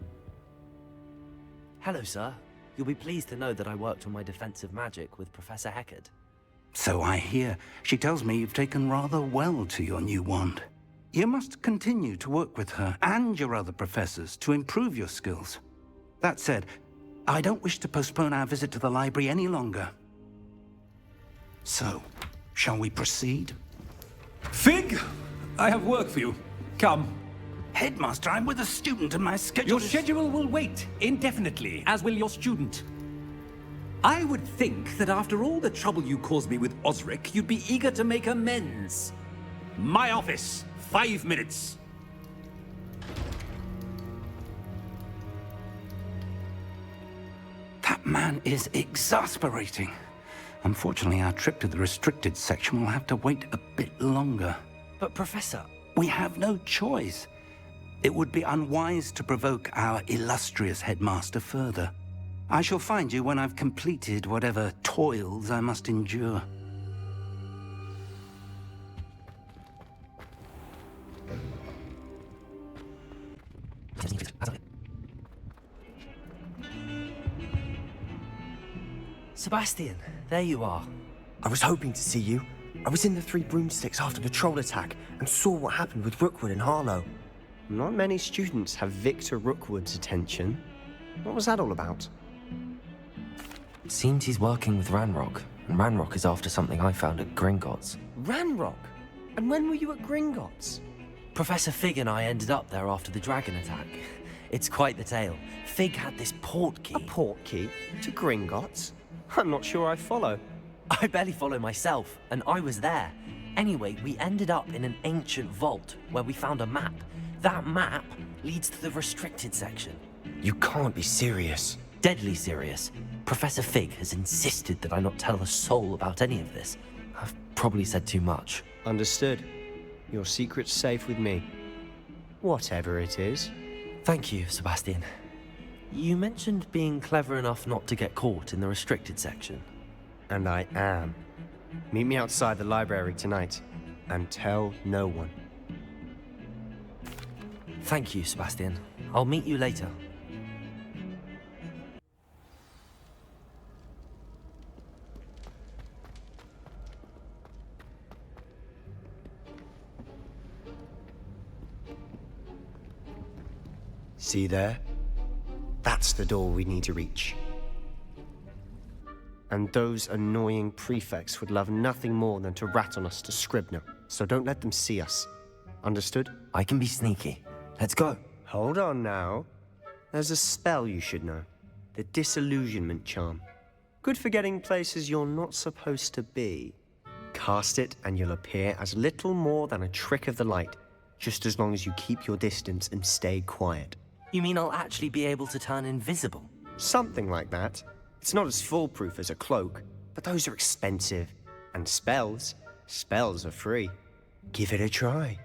Hello, sir. You'll be pleased to know that I worked on my defensive magic with Professor Hecat. So I hear. She tells me you've taken rather well to your new wand. You must continue to work with her and your other professors to improve your skills. That said, I don't wish to postpone our visit to the library any longer. So, shall we proceed? Fig! I have work for you. Come. Headmaster, I'm with a student and my schedule Your schedule will wait indefinitely, as will your student. I would think that after all the trouble you caused me with Osric, you'd be eager to make amends. My office, 5 minutes. That man is exasperating. Unfortunately, our trip to the restricted section will have to wait a bit longer. But, Professor... We have no choice. It would be unwise to provoke our illustrious headmaster further. I shall find you when I've completed whatever toils I must endure. Sebastian, there you are. I was hoping to see you. I was in the Three Broomsticks after the troll attack and saw what happened with Rookwood and Harlow. Not many students have Victor Rookwood's attention. What was that all about? It seems he's working with Ranrock, and Ranrock is after something I found at Gringotts. Ranrock? And when were you at Gringotts? Professor Fig and I ended up there after the dragon attack. It's quite the tale. Fig had this port key. A port key? To Gringotts? I'm not sure I follow. I barely follow myself, and I was there. Anyway, we ended up in an ancient vault where we found a map. That map leads to the restricted section. You can't be serious. Deadly serious. Professor Fig has insisted that I not tell a soul about any of this. I've probably said too much. Understood. Your secret's safe with me. Whatever it is. Thank you, Sebastian. You mentioned being clever enough not to get caught in the restricted section. And I am. Meet me outside the library tonight, and tell no one. Thank you, Sebastian. I'll meet you later. See there? That's the door we need to reach. And those annoying prefects would love nothing more than to rat on us to Scribner, so don't let them see us. Understood? I can be sneaky. Let's go. Hold on now. There's a spell you should know. The Disillusionment Charm. Good for getting places you're not supposed to be. Cast it and you'll appear as little more than a trick of the light, just as long as you keep your distance and stay quiet. You mean I'll actually be able to turn invisible? Something like that. It's not as foolproof as a cloak, but those are expensive. And spells are free. Give it a try.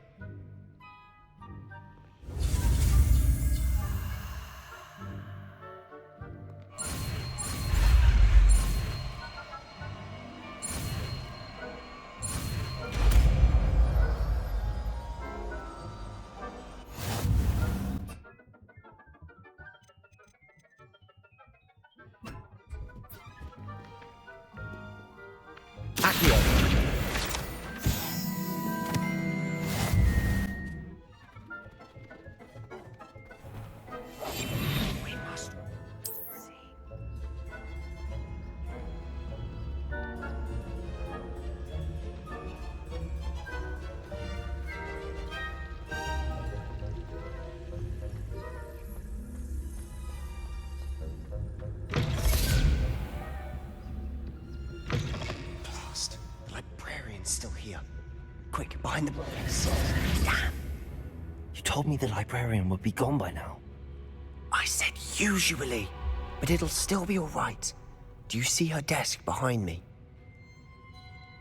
Still here. Quick, behind the books. Damn. You told me the librarian would be gone by now. I said usually, but it'll still be all right. Do you see her desk behind me?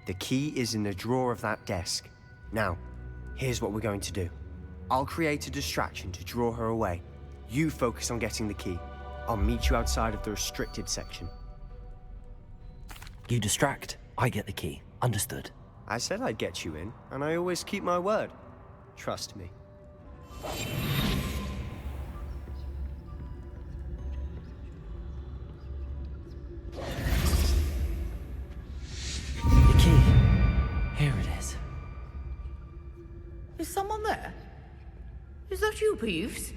The key is in the drawer of that desk. Now, here's what we're going to do. I'll create a distraction to draw her away. You focus on getting the key. I'll meet you outside of the restricted section. You distract, I get the key. Understood. I said I'd get you in, and I always keep my word. Trust me. The key. Here it is. Is someone there? Is that you, Peeves?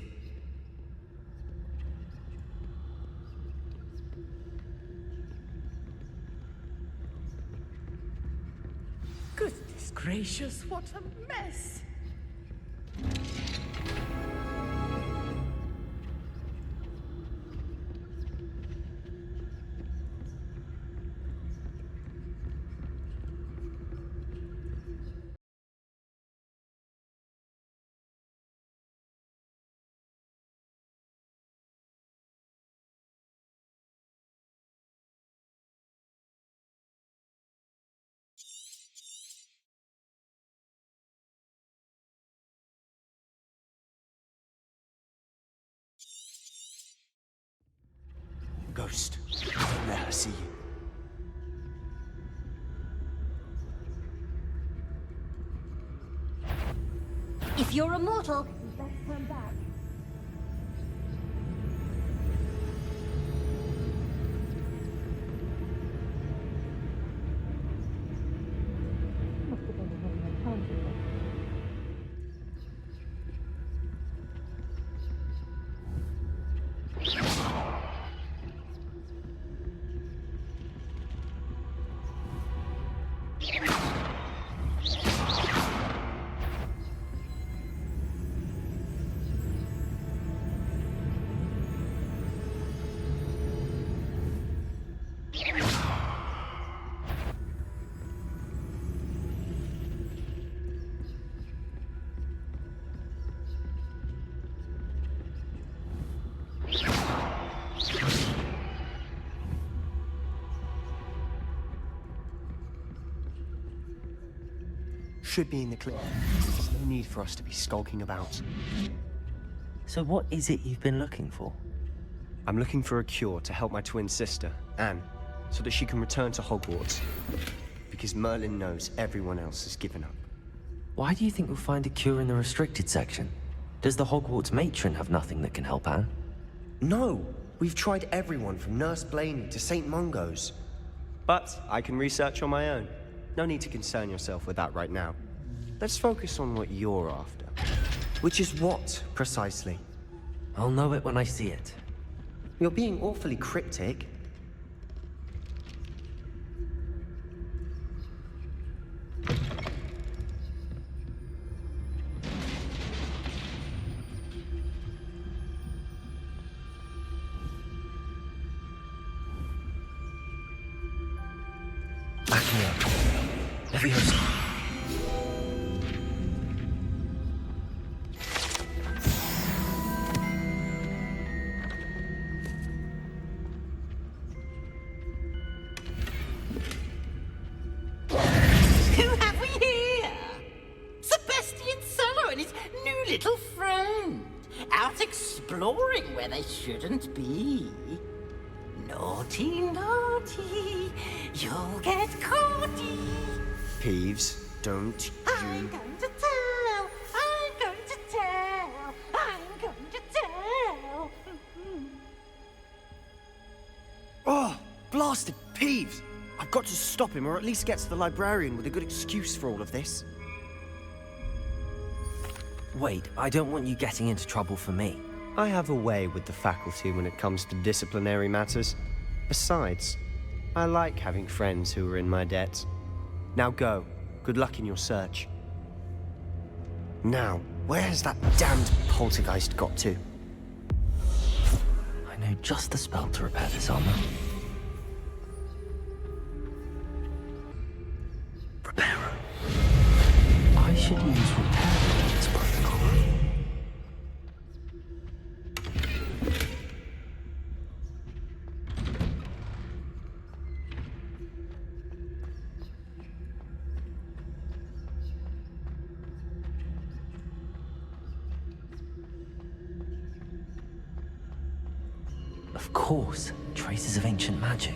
Goodness gracious, what a mess! Ghost, don't let her see you. If you're a mortal, you best turn back. Should be in the clear. There's no need for us to be skulking about. So what is it you've been looking for? I'm looking for a cure to help my twin sister, Anne, so that she can return to Hogwarts. Because Merlin knows everyone else has given up. Why do you think we'll find a cure in the restricted section? Does the Hogwarts matron have nothing that can help Anne? No! We've tried everyone from Nurse Blaney to St. Mungo's. But I can research on my own. No need to concern yourself with that right now. Let's focus on what you're after. Which is what, precisely? I'll know it when I see it. You're being awfully cryptic. Leviosa. Who have we here? Sebastian Solo and his new little friend. Out exploring where they shouldn't be. Naughty, naughty. You'll get caughty. Peeves, don't I'm going to tell. I'm going to tell. I'm going to tell. Oh, blasted Peeves! I've got to stop him, or at least get to the librarian with a good excuse for all of this. Wait, I don't want you getting into trouble for me. I have a way with the faculty when it comes to disciplinary matters. Besides, I like having friends who are in my debt. Now go. Good luck in your search. Now, where has that damned poltergeist got to? I know just the spell to repair this armor. Repairer. I should use repair in this protocol. Of course, traces of ancient magic.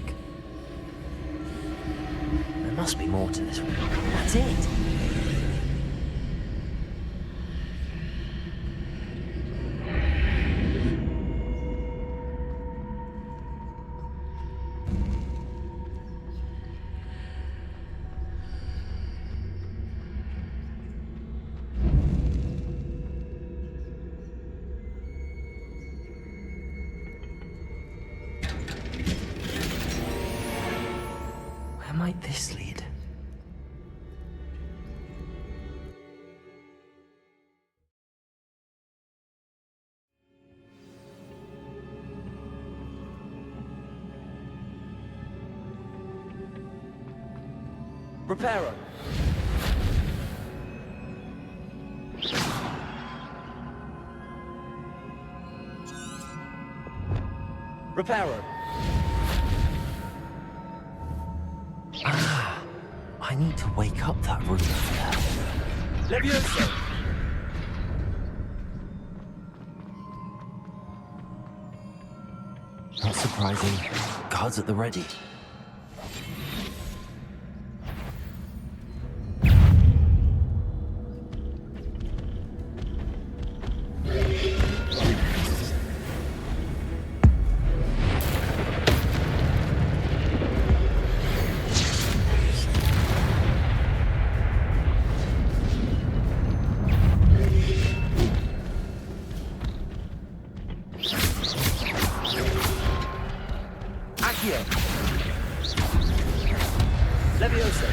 There must be more to this room. That's it! Where might this lead? Repairer. Repairer. Ah, I need to wake up that room over there. Leviosa. Not surprising. Guards at the ready. Leviosa.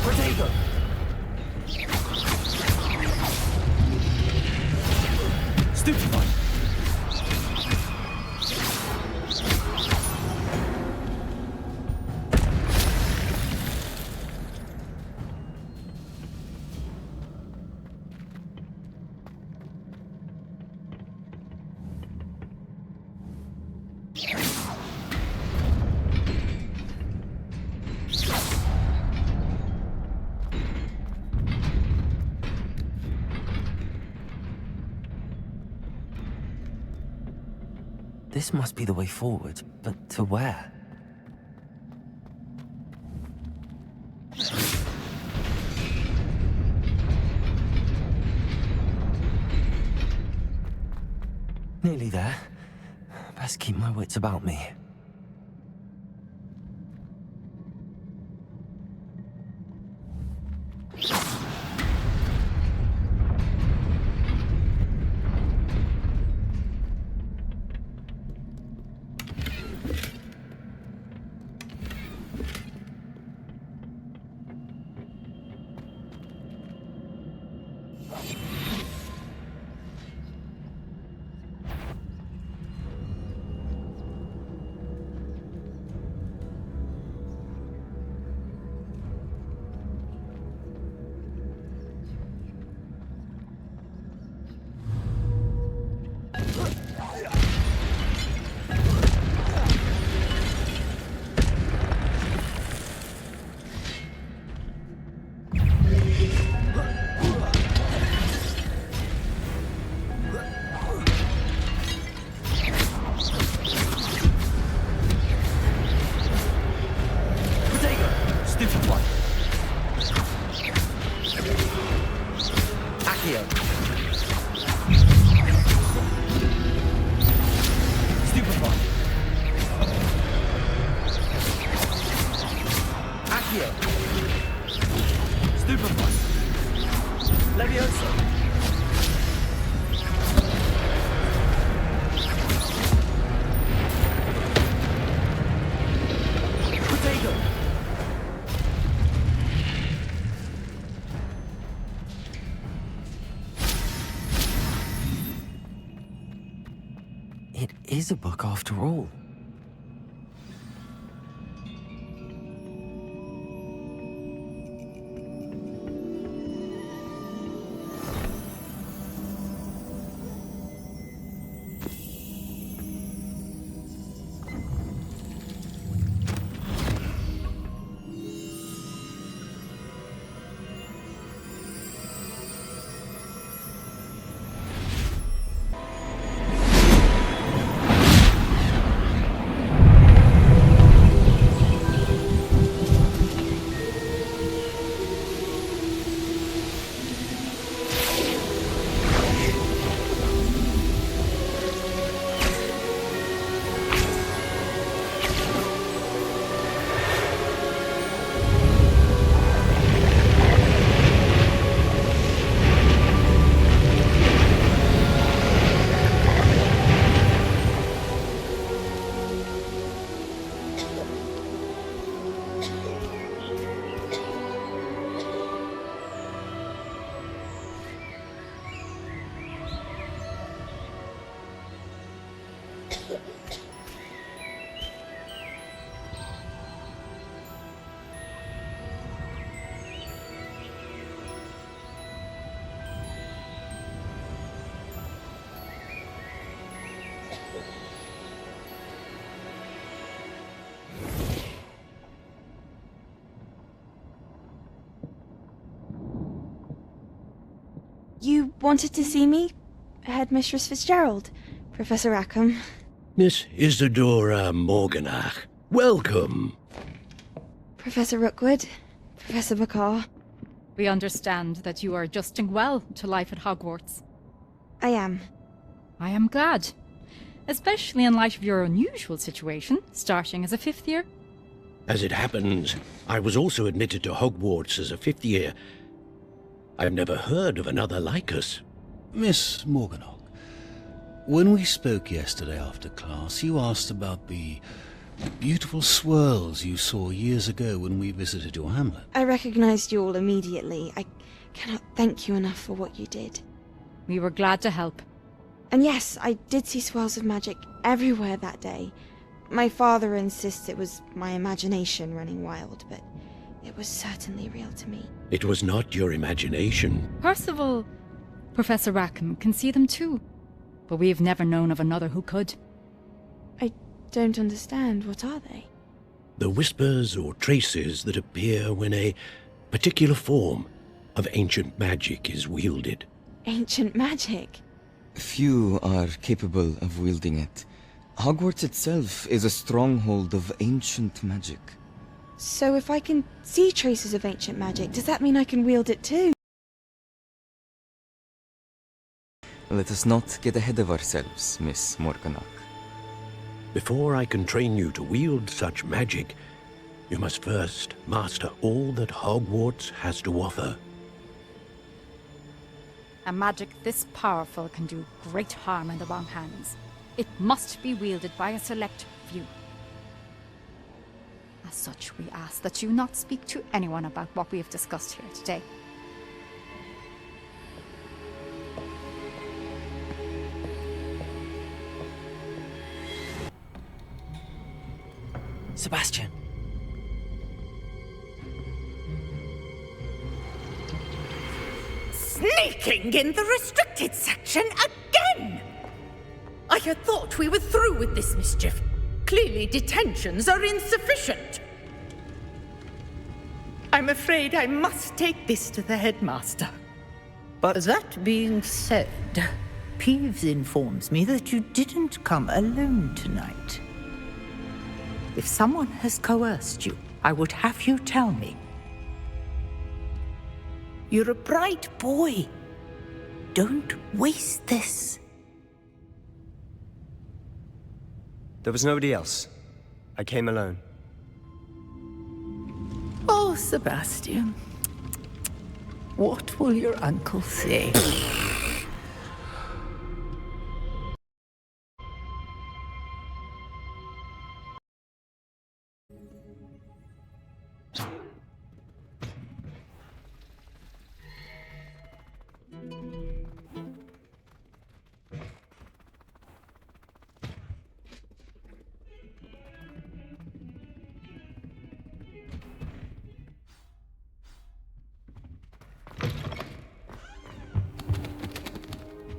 Protego. Stupefy. This must be the way forward, but to where? Nearly there. Best keep my wits about me. It is a book after all. You wanted to see me? Headmistress Fitzgerald? Professor Rackham? Miss Isadora Morganach, welcome. Professor Rookwood? Professor McCaw? We understand that you are adjusting well to life at Hogwarts. I am. I am glad. Especially in light of your unusual situation, starting as a 5th year. As it happens, I was also admitted to Hogwarts as a 5th year. I've never heard of another like us. Miss Morganach, when we spoke yesterday after class, you asked about the beautiful swirls you saw years ago when we visited your hamlet. I recognized you all immediately. I cannot thank you enough for what you did. We were glad to help. And yes, I did see swirls of magic everywhere that day. My father insists it was my imagination running wild, but it was certainly real to me. It was not your imagination. Percival, Professor Rackham can see them too, but we have never known of another who could. I don't understand. What are they? The whispers or traces that appear when a particular form of ancient magic is wielded. Ancient magic? Few are capable of wielding it. Hogwarts itself is a stronghold of ancient magic. So if I can see traces of ancient magic, does that mean I can wield it too? Let us not get ahead of ourselves, Miss Morganach. Before I can train you to wield such magic, you must first master all that Hogwarts has to offer. A magic this powerful can do great harm in the wrong hands. It must be wielded by a select few. As such, we ask that you not speak to anyone about what we have discussed here today. Sebastian. Sneaking in the restricted section again! I had thought we were through with this mischief. Clearly detentions are insufficient. I'm afraid I must take this to the headmaster. But that being said, Peeves informs me that you didn't come alone tonight. If someone has coerced you, I would have you tell me. You're a bright boy. Don't waste this. There was nobody else. I came alone. Oh, Sebastian. What will your uncle say?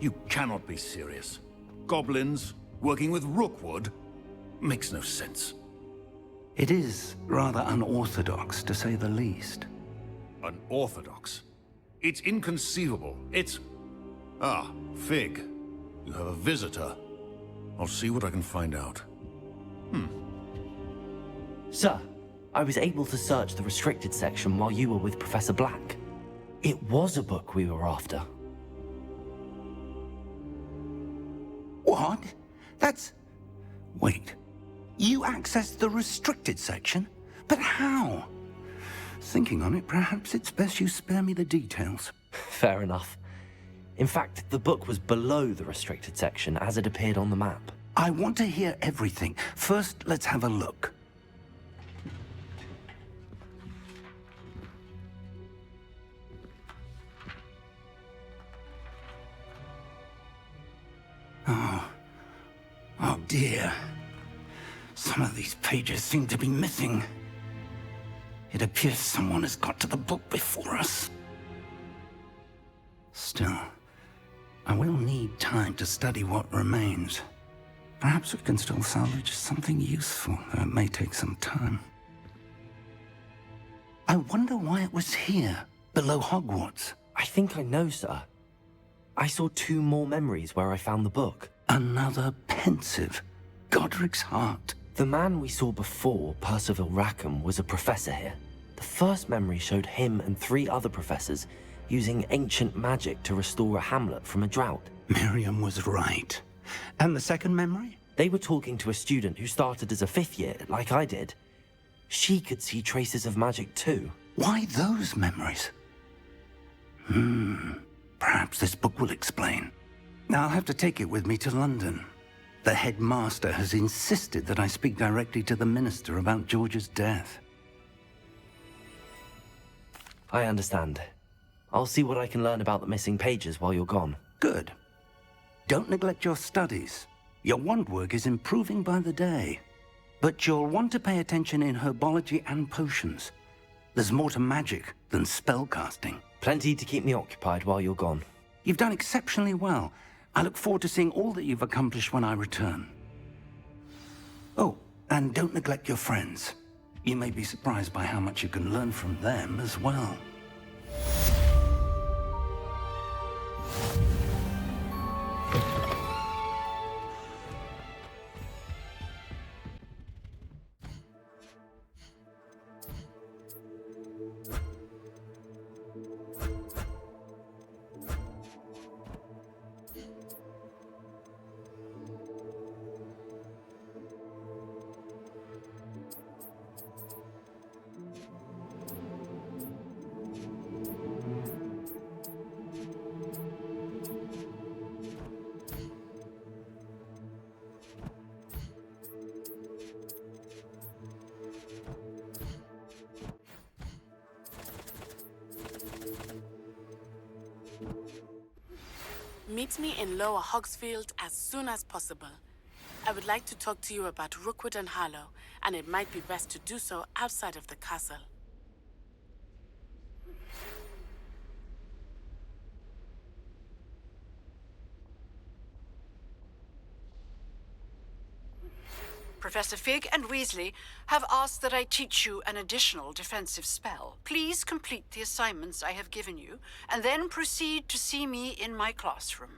You cannot be serious. Goblins working with Rookwood makes no sense. It is rather unorthodox, to say the least. Unorthodox? It's inconceivable. It's... Ah, Fig. You have a visitor. I'll see what I can find out. Sir, I was able to search the restricted section while you were with Professor Black. It was a book we were after. What? That's... Wait. You accessed the restricted section? But how? Thinking on it, perhaps it's best you spare me the details. Fair enough. In fact, the book was below the restricted section as it appeared on the map. I want to hear everything. First, let's have a look. Oh dear. Some of these pages seem to be missing. It appears someone has got to the book before us. Still, I will need time to study what remains. Perhaps we can still salvage something useful, though it may take some time. I wonder why it was here, below Hogwarts. I think I know, sir. I saw 2 more memories where I found the book. Another pensive. Godric's heart. The man we saw before, Percival Rackham, was a professor here. The first memory showed him and 3 other professors using ancient magic to restore a hamlet from a drought. Miriam was right. And the second memory? They were talking to a student who started as a 5th year, like I did. She could see traces of magic too. Why those memories? Perhaps this book will explain. Now I'll have to take it with me to London. The headmaster has insisted that I speak directly to the minister about George's death. I understand. I'll see what I can learn about the missing pages while you're gone. Good. Don't neglect your studies. Your wand work is improving by the day. But you'll want to pay attention in herbology and potions. There's more to magic than spellcasting. Plenty to keep me occupied while you're gone. You've done exceptionally well. I look forward to seeing all that you've accomplished when I return. Oh, and don't neglect your friends. You may be surprised by how much you can learn from them as well. Meet me in Lower Hogsfield as soon as possible. I would like to talk to you about Rookwood and Harlow, and it might be best to do so outside of the castle. Professor Fig and Weasley have asked that I teach you an additional defensive spell. Please complete the assignments I have given you, and then proceed to see me in my classroom.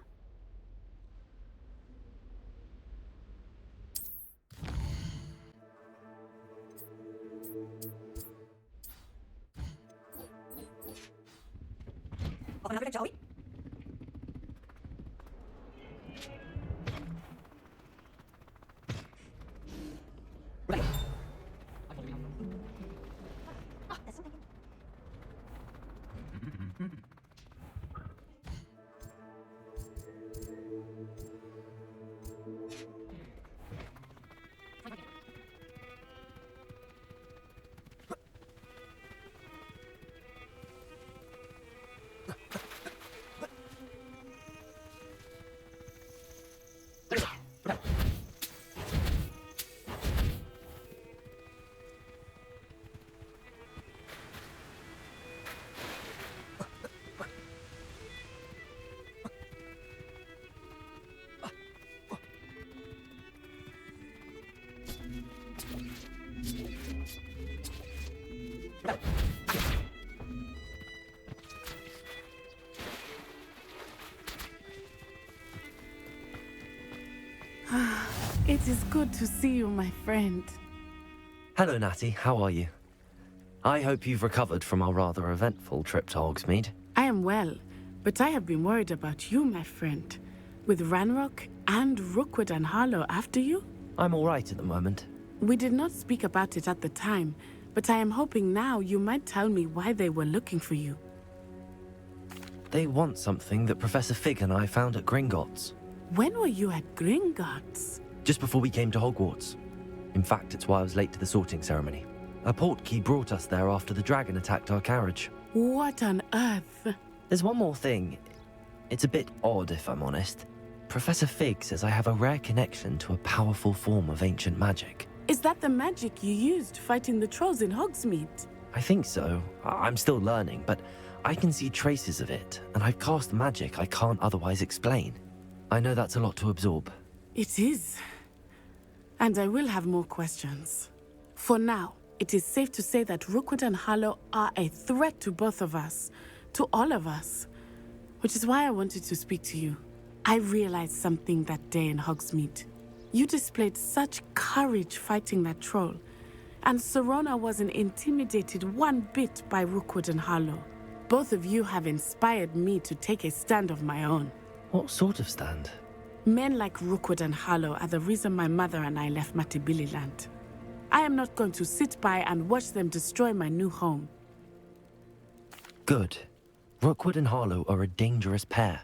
It is good to see you, my friend. Hello, Natty. How are you? I hope you've recovered from our rather eventful trip to Hogsmeade. I am well, but I have been worried about you, my friend. With Ranrock and Rookwood and Harlow after you? I'm all right at the moment. We did not speak about it at the time, but I am hoping now you might tell me why they were looking for you. They want something that Professor Fig and I found at Gringotts. When were you at Gringotts? Just before we came to Hogwarts. In fact, it's why I was late to the sorting ceremony. A portkey brought us there after the dragon attacked our carriage. What on earth? There's one more thing. It's a bit odd, if I'm honest. Professor Fig says I have a rare connection to a powerful form of ancient magic. Is that the magic you used fighting the trolls in Hogsmeade? I think so. I'm still learning, but I can see traces of it, and I've cast magic I can't otherwise explain. I know that's a lot to absorb. It is. And I will have more questions. For now, it is safe to say that Rookwood and Harlow are a threat to both of us, to all of us. Which is why I wanted to speak to you. I realized something that day in Hogsmeade. You displayed such courage fighting that troll, and Serona wasn't intimidated one bit by Rookwood and Harlow. Both of you have inspired me to take a stand of my own. What sort of stand? Men like Rookwood and Harlow are the reason my mother and I left Matibili Land. I am not going to sit by and watch them destroy my new home. Good. Rookwood and Harlow are a dangerous pair.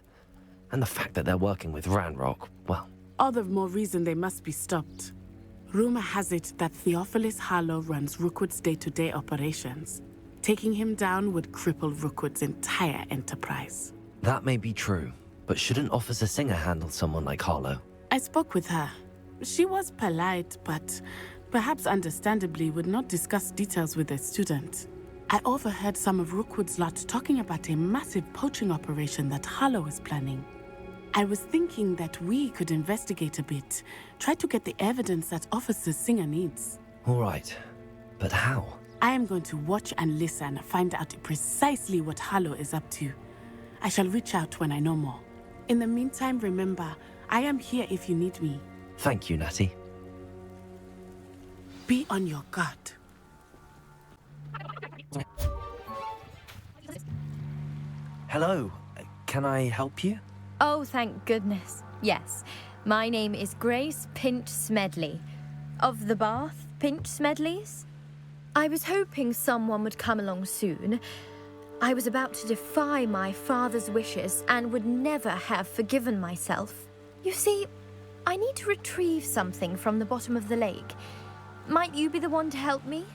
And the fact that they're working with Ranrock, well... All the more reason they must be stopped. Rumor has it that Theophilus Harlow runs Rookwood's day-to-day operations. Taking him down would cripple Rookwood's entire enterprise. That may be true, but shouldn't Officer Singer handle someone like Harlow? I spoke with her. She was polite, but perhaps understandably would not discuss details with a student. I overheard some of Rookwood's lot talking about a massive poaching operation that Harlow is planning. I was thinking that we could investigate a bit, try to get the evidence that Officer Singer needs. All right, but how? I am going to watch and listen, find out precisely what Harlow is up to. I shall reach out when I know more. In the meantime, remember, I am here if you need me. Thank you, Natty. Be on your guard. Hello, can I help you? Oh, thank goodness. Yes. My name is Grace Pinch Smedley. Of the Bath Pinch Smedleys? I was hoping someone would come along soon. I was about to defy my father's wishes and would never have forgiven myself. You see, I need to retrieve something from the bottom of the lake. Might you be the one to help me?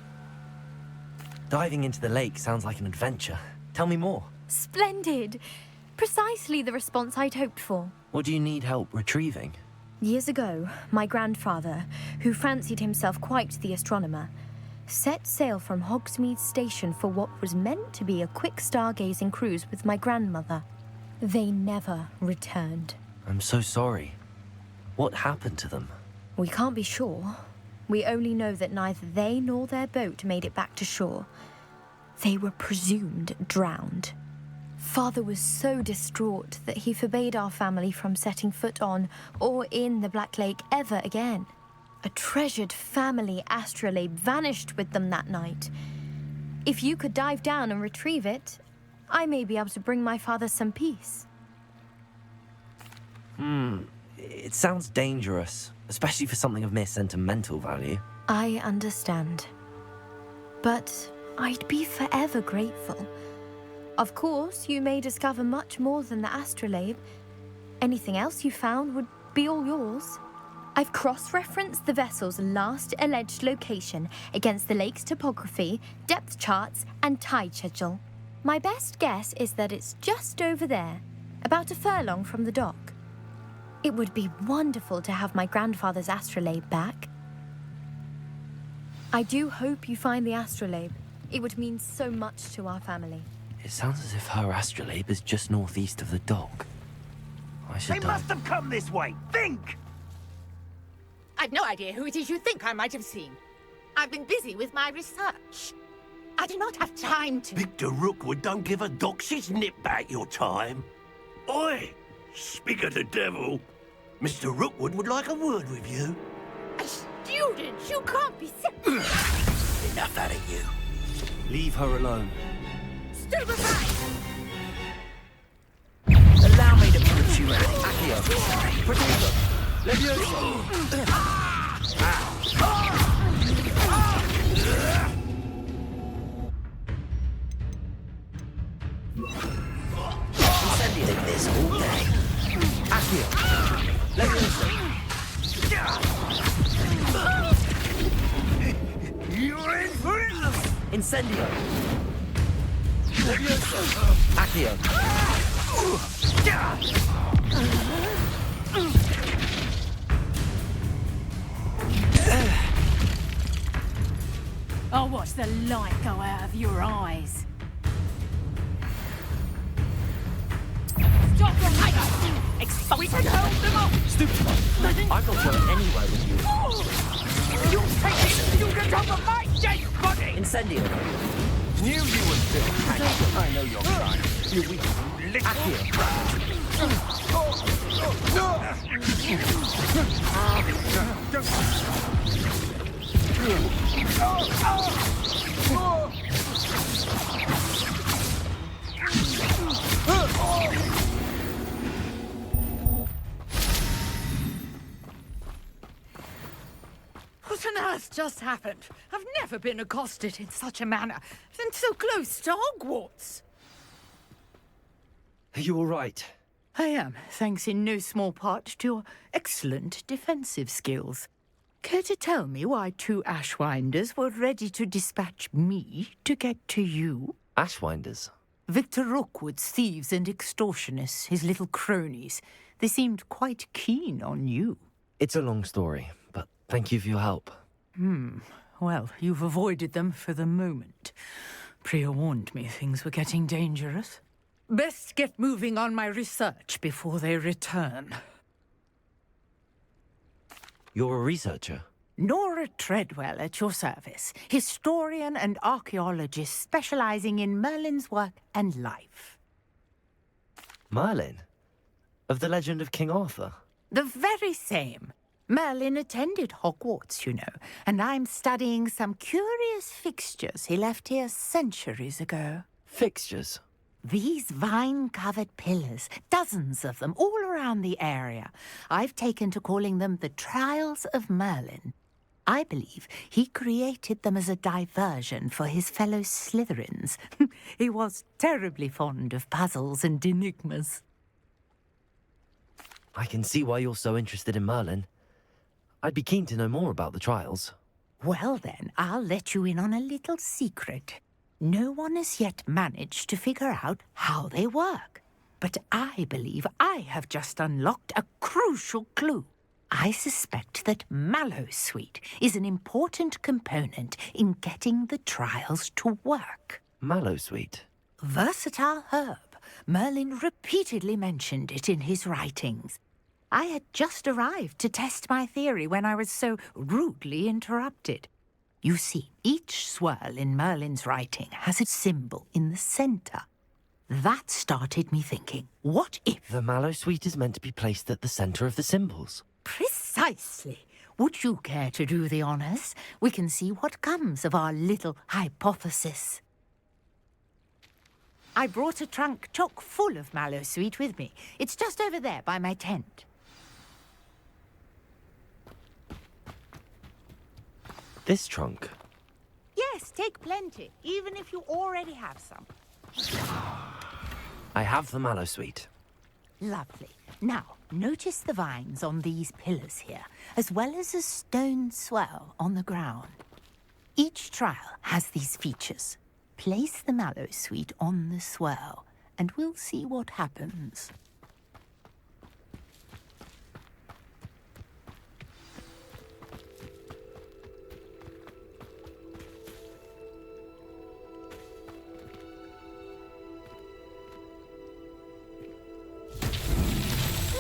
Diving into the lake sounds like an adventure. Tell me more. Splendid! Precisely the response I'd hoped for. What do you need help retrieving? Years ago, my grandfather, who fancied himself quite the astronomer, set sail from Hogsmeade Station for what was meant to be a quick stargazing cruise with my grandmother. They never returned. I'm so sorry. What happened to them? We can't be sure. We only know that neither they nor their boat made it back to shore. They were presumed drowned. Father was so distraught that he forbade our family from setting foot on or in the Black Lake ever again. A treasured family astrolabe vanished with them that night. If you could dive down and retrieve it, I may be able to bring my father some peace. It sounds dangerous, especially for something of mere sentimental value. I understand. But I'd be forever grateful. Of course, you may discover much more than the astrolabe. Anything else you found would be all yours. I've cross-referenced the vessel's last alleged location against the lake's topography, depth charts, and tide schedule. My best guess is that it's just over there, about a furlong from the dock. It would be wonderful to have my grandfather's astrolabe back. I do hope you find the astrolabe. It would mean so much to our family. It sounds as if her astrolabe is just northeast of the dock. I should They must have come this way. Think! I've no idea who it is you think I might have seen. I've been busy with my research. I do not have time to... Victor Rookwood don't give a doxy's nip back your time. Oi! Speak of the devil. Mr. Rookwood would like a word with you. A student? You can't be Enough out of you. Leave her alone. Stand aside! Allow me to put you out. Accio. Protego. Levioso. Incendio. Take this all day. Accio. Levioso. You're in for it! Incendio. Levioso. Accio. I'll watch the light go out of your eyes. Stop them, Tiger! We can hold them off! Stupid. I'm not going anywhere with you. You take it! You get off of my dead body! Incendio. Knew you would still. I know you're trying. You weak What on earth just happened? I've never been accosted in such a manner, and so close to Hogwarts. Are you all right? I am, thanks in no small part to your excellent defensive skills. Care to tell me why two Ashwinders were ready to dispatch me to get to you? Ashwinders? Victor Rookwood's thieves and extortionists, his little cronies. They seemed quite keen on you. It's a long story, but thank you for your help. Well, you've avoided them for the moment. Priya warned me things were getting dangerous. Best get moving on my research before they return. You're a researcher? Nora Treadwell at your service, historian and archaeologist specializing in Merlin's work and life. Merlin? Of the legend of King Arthur? The very same. Merlin attended Hogwarts, you know, and I'm studying some curious fixtures he left here centuries ago. Fixtures? These vine-covered pillars, dozens of them, all around the area. I've taken to calling them the Trials of Merlin. I believe he created them as a diversion for his fellow Slytherins. He was terribly fond of puzzles and enigmas. I can see why you're so interested in Merlin. I'd be keen to know more about the trials. Well then, I'll let you in on a little secret. No one has yet managed to figure out how they work. but I believe I have just unlocked a crucial clue. I suspect that Mallowsweet is an important component in getting the trials to work. Mallowsweet? Versatile herb. Merlin repeatedly mentioned it in his writings. I had just arrived to test my theory when I was so rudely interrupted. You see, each swirl in Merlin's writing has a symbol in the center. That started me thinking, what if... The Mallowsweet is meant to be placed at the center of the symbols. Precisely. Would you care to do the honors? We can see what comes of our little hypothesis. I brought a trunk chock full of Mallowsweet with me. It's just over there by my tent. This trunk? Yes, take plenty, even if you already have some. I have the Mallowsweet. Lovely. Now, notice the vines on these pillars here, as well as a stone swell on the ground. Each trial has these features. Place the Mallowsweet on the swirl, and we'll see what happens.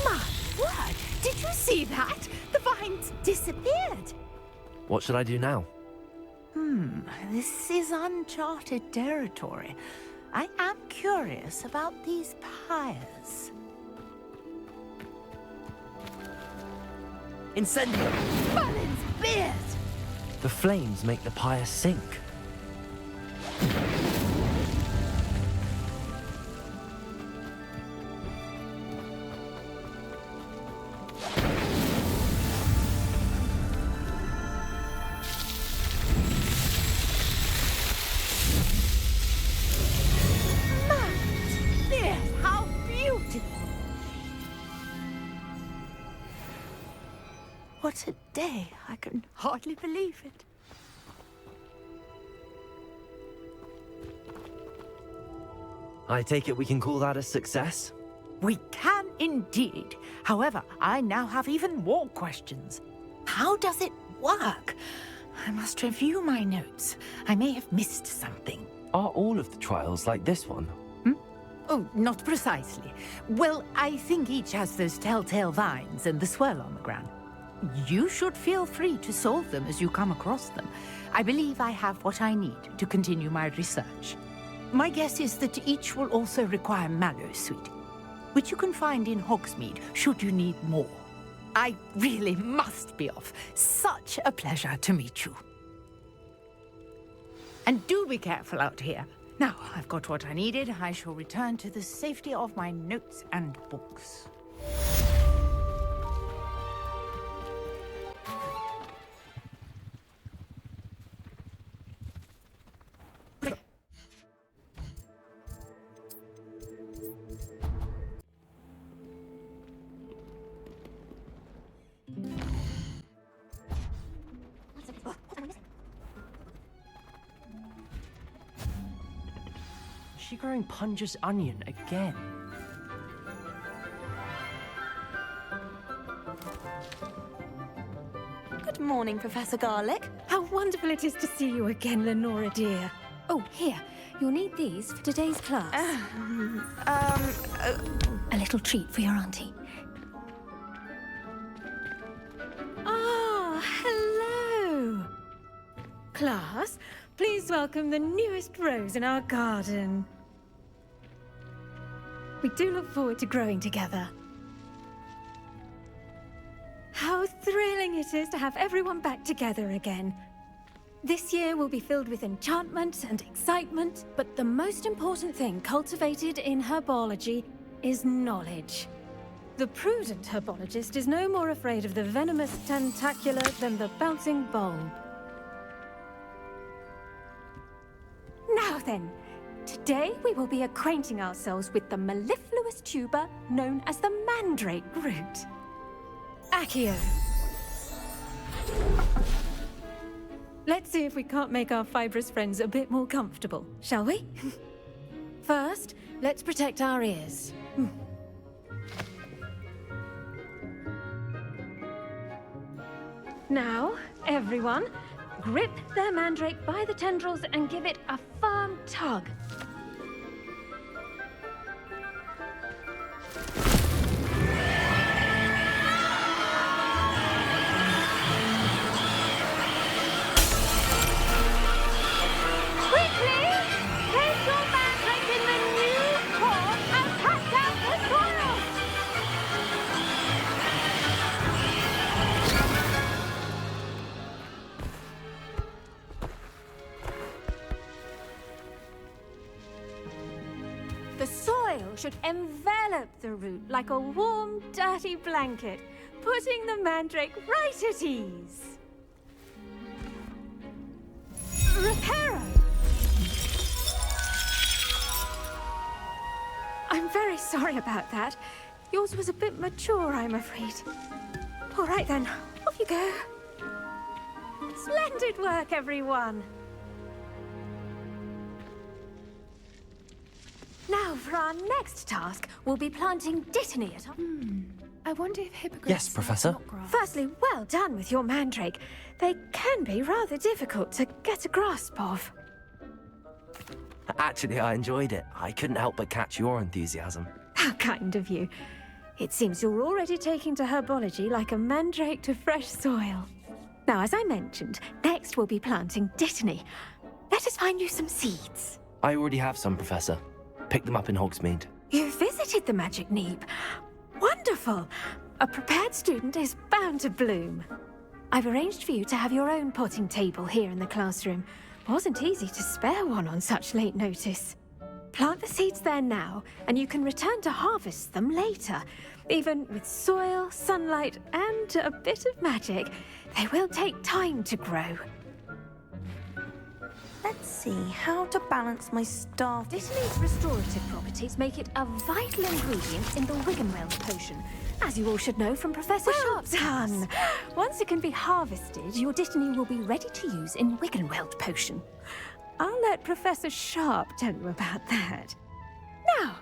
My word! Did you see that? The vines disappeared! What should I do now? This is uncharted territory. I am curious about these pyres. Incendio! Merlin's beard! The flames make the pyre sink. How beautiful! What a day! I can hardly believe it. I take it we can call that a success? We can indeed. However, I now have even more questions. How does it work? I must review my notes. I may have missed something. Are all of the trials like this one? Oh, not precisely. Well, I think each has those telltale vines and the swirl on the ground. You should feel free to solve them as you come across them. I believe I have what I need to continue my research. My guess is that each will also require Mallowsweet, which you can find in Hogsmeade should you need more. I really must be off. Such a pleasure to meet you. And do be careful out here. Now, I've got what I needed. I shall return to the safety of my notes and books. Is she growing Punja's onion again? Good morning, Professor Garlick. How wonderful it is to see you again, Lenora dear. Oh, here. You'll need these for today's class. A little treat for your auntie. Ah, hello. Class, please welcome the newest rose in our garden. We do look forward to growing together. How thrilling it is to have everyone back together again. This year will be filled with enchantment and excitement, but the most important thing cultivated in herbology is knowledge. The prudent herbologist is no more afraid of the venomous tentacula than the bouncing bulb. Now then, today we will be acquainting ourselves with the mellifluous tuber known as the mandrake root. Accio. Let's see if we can't make our fibrous friends a bit more comfortable, shall we? First, let's protect our ears. Now, everyone, grip their mandrake by the tendrils and give it a firm tug. Quickly! Place your mandrake in the new pot and cut down the soil! The soil should envelop the root like a warm, dirty blanket, putting the mandrake right at ease. Reparo! I'm very sorry about that. Yours was a bit mature, I'm afraid. All right then, off you go. Splendid work, everyone. Now, for our next task, we'll be planting dittany at our... I wonder if hippogriffs... Yes, Professor. Firstly, well done with your mandrake. They can be rather difficult to get a grasp of. Actually, I enjoyed it. I couldn't help but catch your enthusiasm. How kind of you. It seems you're already taking to herbology like a mandrake to fresh soil. Now, as I mentioned, next we'll be planting dittany. Let us find you some seeds. I already have some, Professor. Picked them up in Hogsmeade. You visited the Magic Neep. Wonderful! A prepared student is bound to bloom. I've arranged for you to have your own potting table here in the classroom. Wasn't easy to spare one on such late notice. Plant the seeds there now, and you can return to harvest them later. Even with soil, sunlight, and a bit of magic, they will take time to grow. Let's see, how to balance my staff. Dittany's restorative properties make it a vital ingredient in the Wiggenweld potion, as you all should know from Professor Sharp's done. Once it can be harvested, your dittany will be ready to use in Wiggenweld potion. I'll let Professor Sharp tell you about that. Now,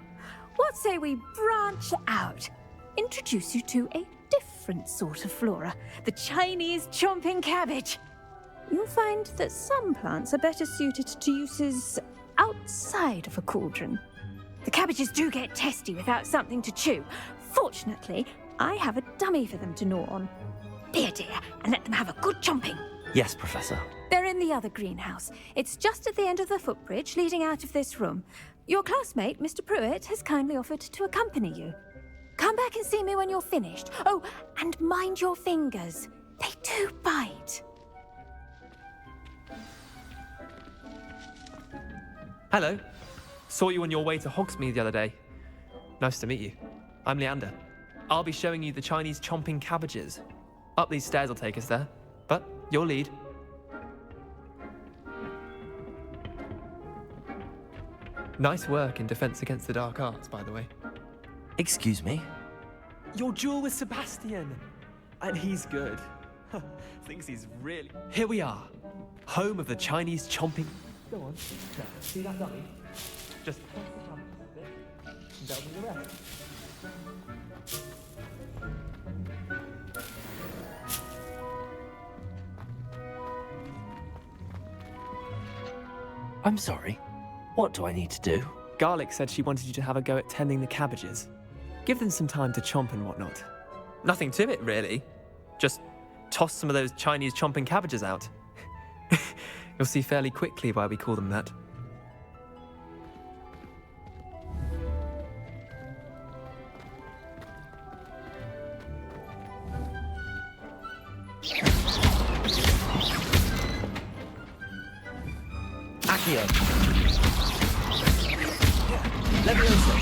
what say we branch out? Introduce you to a different sort of flora, the Chinese chomping cabbage. You'll find that some plants are better suited to uses outside of a cauldron. The cabbages do get testy without something to chew. Fortunately, I have a dummy for them to gnaw on. Be a dear and let them have a good chomping. Yes, Professor. They're in the other greenhouse. It's just at the end of the footbridge leading out of this room. Your classmate, Mr. Pruitt, has kindly offered to accompany you. Come back and see me when you're finished. Oh, and mind your fingers. They do bite. Hello. Saw you on your way to Hogsmeade the other day. Nice to meet you. I'm Leander. I'll be showing you the Chinese chomping cabbages. Up these stairs will take us there, but your lead. Nice work in Defense Against the Dark Arts, by the way. Excuse me? Your duel with Sebastian! And he's good. Thinks he's really... Here we are. Home of the Chinese chomping... Go on. Now, see that dummy? Just press the button a bit, and that'll be the rest. I'm sorry. What do I need to do? Garlic said she wanted you to have a go at tending the cabbages. Give them some time to chomp and whatnot. Nothing to it, really. Just toss some of those Chinese chomping cabbages out. You'll see fairly quickly why we call them that. Accio. Leviosa.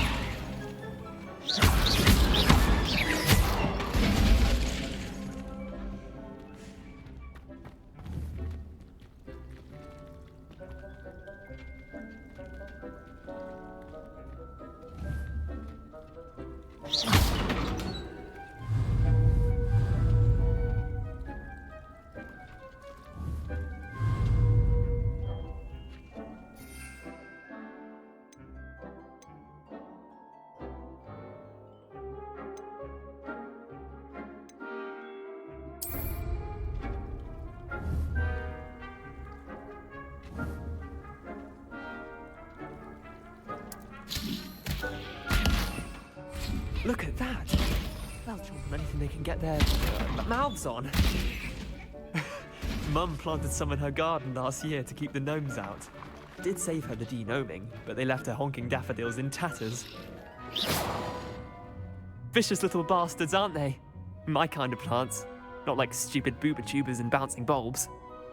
Look at that. They'll chomp on anything they can get their mouths on. Mum planted some in her garden last year to keep the gnomes out. Did save her the denoming, but they left her honking daffodils in tatters. Vicious little bastards, aren't they? My kind of plants. Not like stupid booba tubers and bouncing bulbs.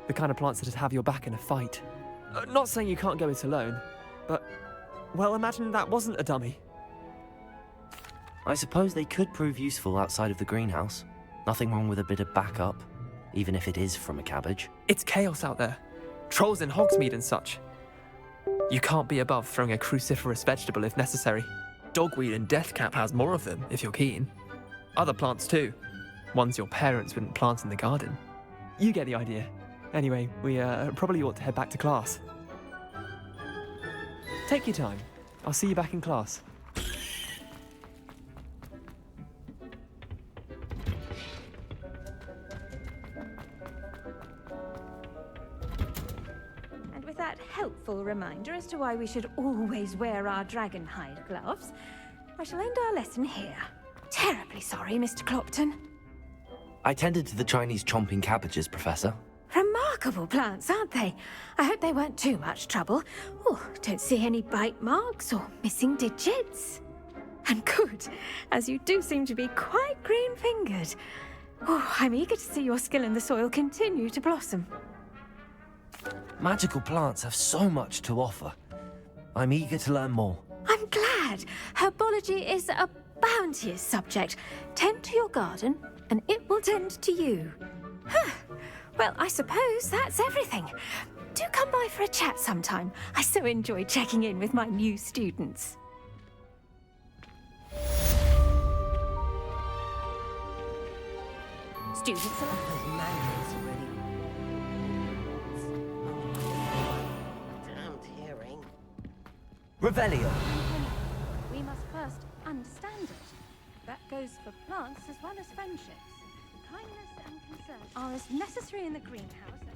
The kind of plants that'd have your back in a fight. Not saying you can't go it alone, but, well, imagine that wasn't a dummy. I suppose they could prove useful outside of the greenhouse. Nothing wrong with a bit of backup, even if it is from a cabbage. It's chaos out there. Trolls in Hogsmeade and such. You can't be above throwing a cruciferous vegetable if necessary. Dogweed and deathcap has more of them, if you're keen. Other plants too. Ones your parents wouldn't plant in the garden. You get the idea. Anyway, we probably ought to head back to class. Take your time. I'll see you back in class. And with that helpful reminder as to why we should always wear our dragon hide gloves, I shall end our lesson here. Terribly sorry, Mr. Clopton. I tended to the Chinese chomping cabbages, Professor. Remarkable plants, aren't they? I hope they weren't too much trouble. Oh, don't see any bite marks or missing digits. And good, as you do seem to be quite green-fingered. Oh, I'm eager to see your skill in the soil continue to blossom. Magical plants have so much to offer. I'm eager to learn more. I'm glad. Herbology is a bounteous subject. Tend to your garden, and it will tend to you. Huh. Well, I suppose that's everything. Do come by for a chat sometime. I so enjoy checking in with my new students. Students are Revelio. We must first understand it. That goes for plants as well as friendships. Kindness and concern are as necessary in the greenhouse as